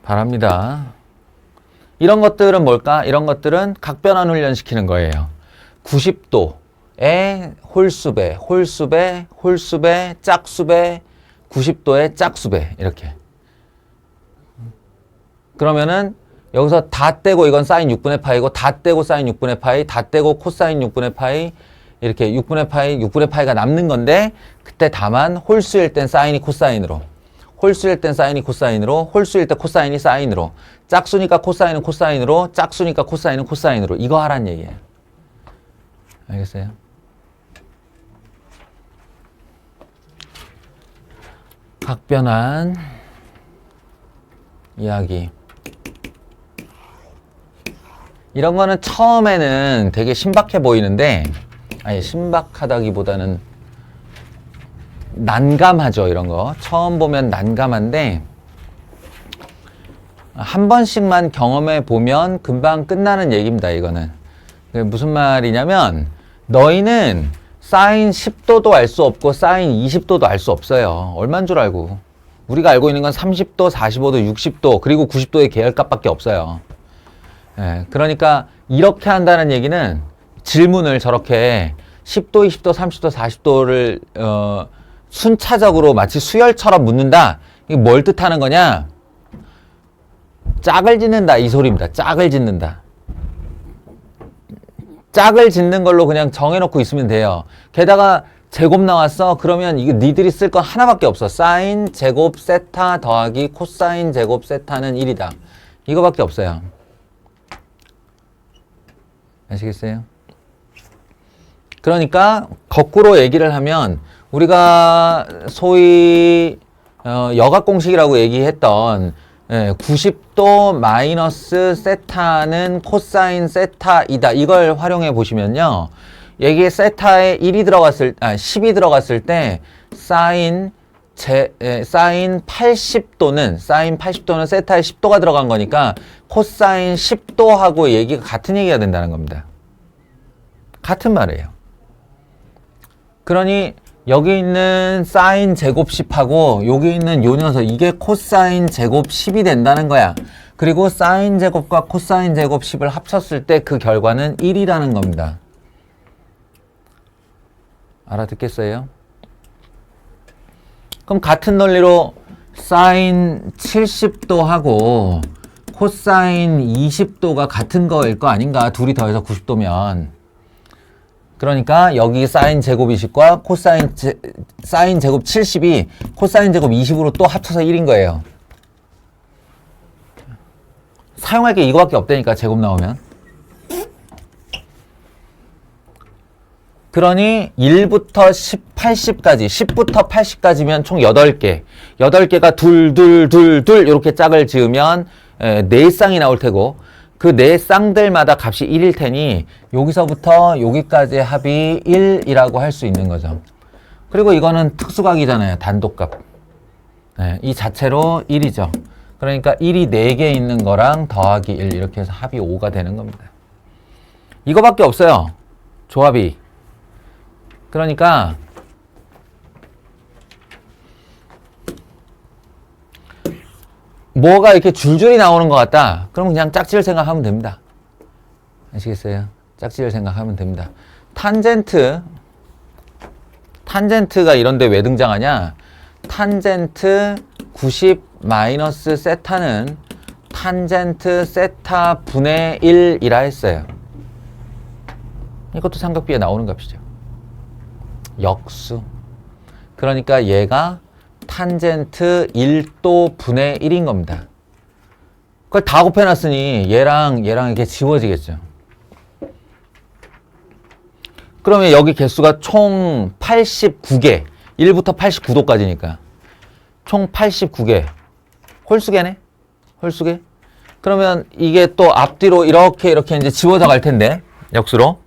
바랍니다. 이런 것들은 뭘까? 이런 것들은 각변환 훈련 시키는 거예요. 90도의 홀수배, 홀수배, 홀수배, 짝수배, 90도의 짝수배 이렇게. 그러면은 여기서 다 떼고 이건 사인 6분의 파이고, 다 떼고 사인 6분의 파이, 다 떼고 코사인 6분의 파이, 이렇게 6분의 파이가 남는 건데, 그때 다만 홀수일 땐 사인이 코사인으로, 홀수일 땐 사인이 코사인으로, 홀수일 때 코사인이 사인으로, 짝수니까 코사인은 코사인으로, 짝수니까 코사인은 코사인으로. 이거 하란 얘기예요. 알겠어요? 각변환 이야기. 이런 거는 처음에는 되게 신박해 보이는데, 아니 신박하다기보다는 난감하죠. 이런 거 처음 보면 난감한데 한 번씩만 경험해 보면 금방 끝나는 얘기입니다. 이거는 무슨 말이냐면, 너희는 사인 10도도 알 수 없고 사인 20도도 알 수 없어요. 얼만 줄 알고. 우리가 알고 있는 건 30도, 45도, 60도, 그리고 90도의 계열값밖에 없어요. 예, 그러니까 이렇게 한다는 얘기는 질문을 저렇게 10도, 20도, 30도, 40도를 순차적으로 마치 수열처럼 묻는다. 이게 뭘 뜻하는 거냐? 짝을 짓는다 이 소리입니다. 짝을 짓는다. 짝을 짓는 걸로 그냥 정해놓고 있으면 돼요. 게다가 제곱 나왔어? 그러면 이게 니들이 쓸 건 하나밖에 없어. 사인 제곱 세타 더하기 코사인 제곱 세타는 1이다. 이거밖에 없어요. 아시겠어요? 그러니까 거꾸로 얘기를 하면 우리가 소위 여각공식이라고 얘기했던 90도 마이너스 세타는 코사인 세타이다. 이걸 활용해 보시면요. 여기에 세타에 10이 들어갔을 때 사인 80도는 세타에 10도가 들어간 거니까 코사인 10도하고 얘기가 같은 얘기가 된다는 겁니다. 같은 말이에요. 그러니 여기 있는 사인 제곱 10하고 여기 있는 요 녀석 이게 코사인 제곱 10이 된다는 거야. 그리고 사인 제곱과 코사인 제곱 10을 합쳤을 때 그 결과는 1이라는 겁니다. 알아듣겠어요? 그럼 같은 논리로 사인 70도하고 코사인 20도가 같은 거일 거 아닌가? 둘이 더해서 90도면. 그러니까 여기 사인 제곱 20과 사인 제곱 70이 코사인 제곱 20으로 또 합쳐서 1인 거예요. 사용할 게 이거밖에 없다니까, 제곱 나오면. 그러니 1부터 80까지, 10부터 80까지면 총 8개. 8개가 둘, 이렇게 짝을 지으면 4쌍이 나올 테고, 그 4쌍들마다 값이 1일 테니 여기서부터 여기까지 합이 1이라고 할 수 있는 거죠. 그리고 이거는 특수각이잖아요. 단독값. 이 자체로 1이죠. 그러니까 1이 4개 있는 거랑 더하기 1 이렇게 해서 합이 5가 되는 겁니다. 이거밖에 없어요. 조합이. 그러니까 뭐가 이렇게 줄줄이 나오는 것 같다. 그럼 그냥 짝지를 생각하면 됩니다. 아시겠어요? 짝지를 생각하면 됩니다. 탄젠트가 이런데 왜 등장하냐? 탄젠트 90 마이너스 세타는 탄젠트 세타 분의 1이라 했어요. 이것도 삼각비에 나오는 값이죠. 역수. 그러니까 얘가 탄젠트 1도 분의 1인 겁니다. 그걸 다 곱해놨으니 얘랑 이렇게 지워지겠죠. 그러면 여기 개수가 총 89개. 1부터 89도까지니까. 총 89개. 홀수개네? 홀수개? 그러면 이게 또 앞뒤로 이렇게 이제 지워져 갈 텐데. 역수로.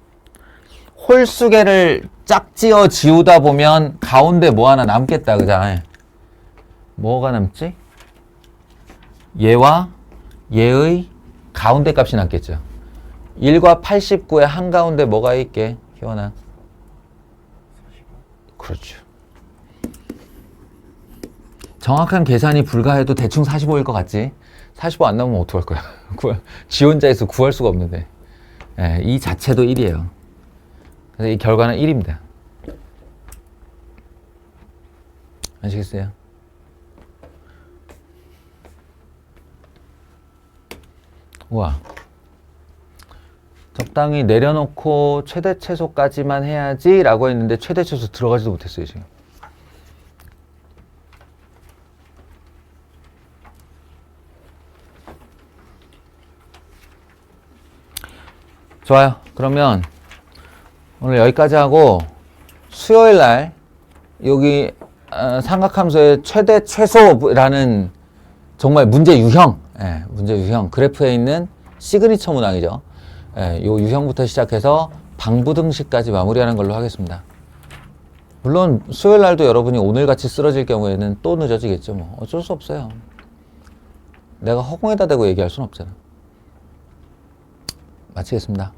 홀수개를 짝지어 지우다 보면 가운데 뭐 하나 남겠다. 그죠? 뭐가 남지? 얘와 얘의 가운데 값이 남겠죠. 1과 89의 한가운데 뭐가 있게? 희원아. 그렇죠. 정확한 계산이 불가해도 대충 45일 것 같지? 45 안 나오면 어떡할 거야? 지원자에서 구할 수가 없는데. 이 자체도 1이에요. 그래서 이 결과는 1입니다. 아시겠어요? 우와. 적당히 내려놓고 최대 최소까지만 해야지 라고 했는데 최대 최소 들어가지도 못했어요, 지금. 좋아요. 그러면 오늘 여기까지 하고 수요일 날 여기 삼각함수의 최대 최소라는 정말 문제 유형, 문제 유형 그래프에 있는 시그니처 문항이죠. 요 유형부터 시작해서 방부등식까지 마무리하는 걸로 하겠습니다. 물론 수요일 날도 여러분이 오늘같이 쓰러질 경우에는 또 늦어지겠죠. 뭐 어쩔 수 없어요. 내가 허공에다 대고 얘기할 수는 없잖아. 마치겠습니다.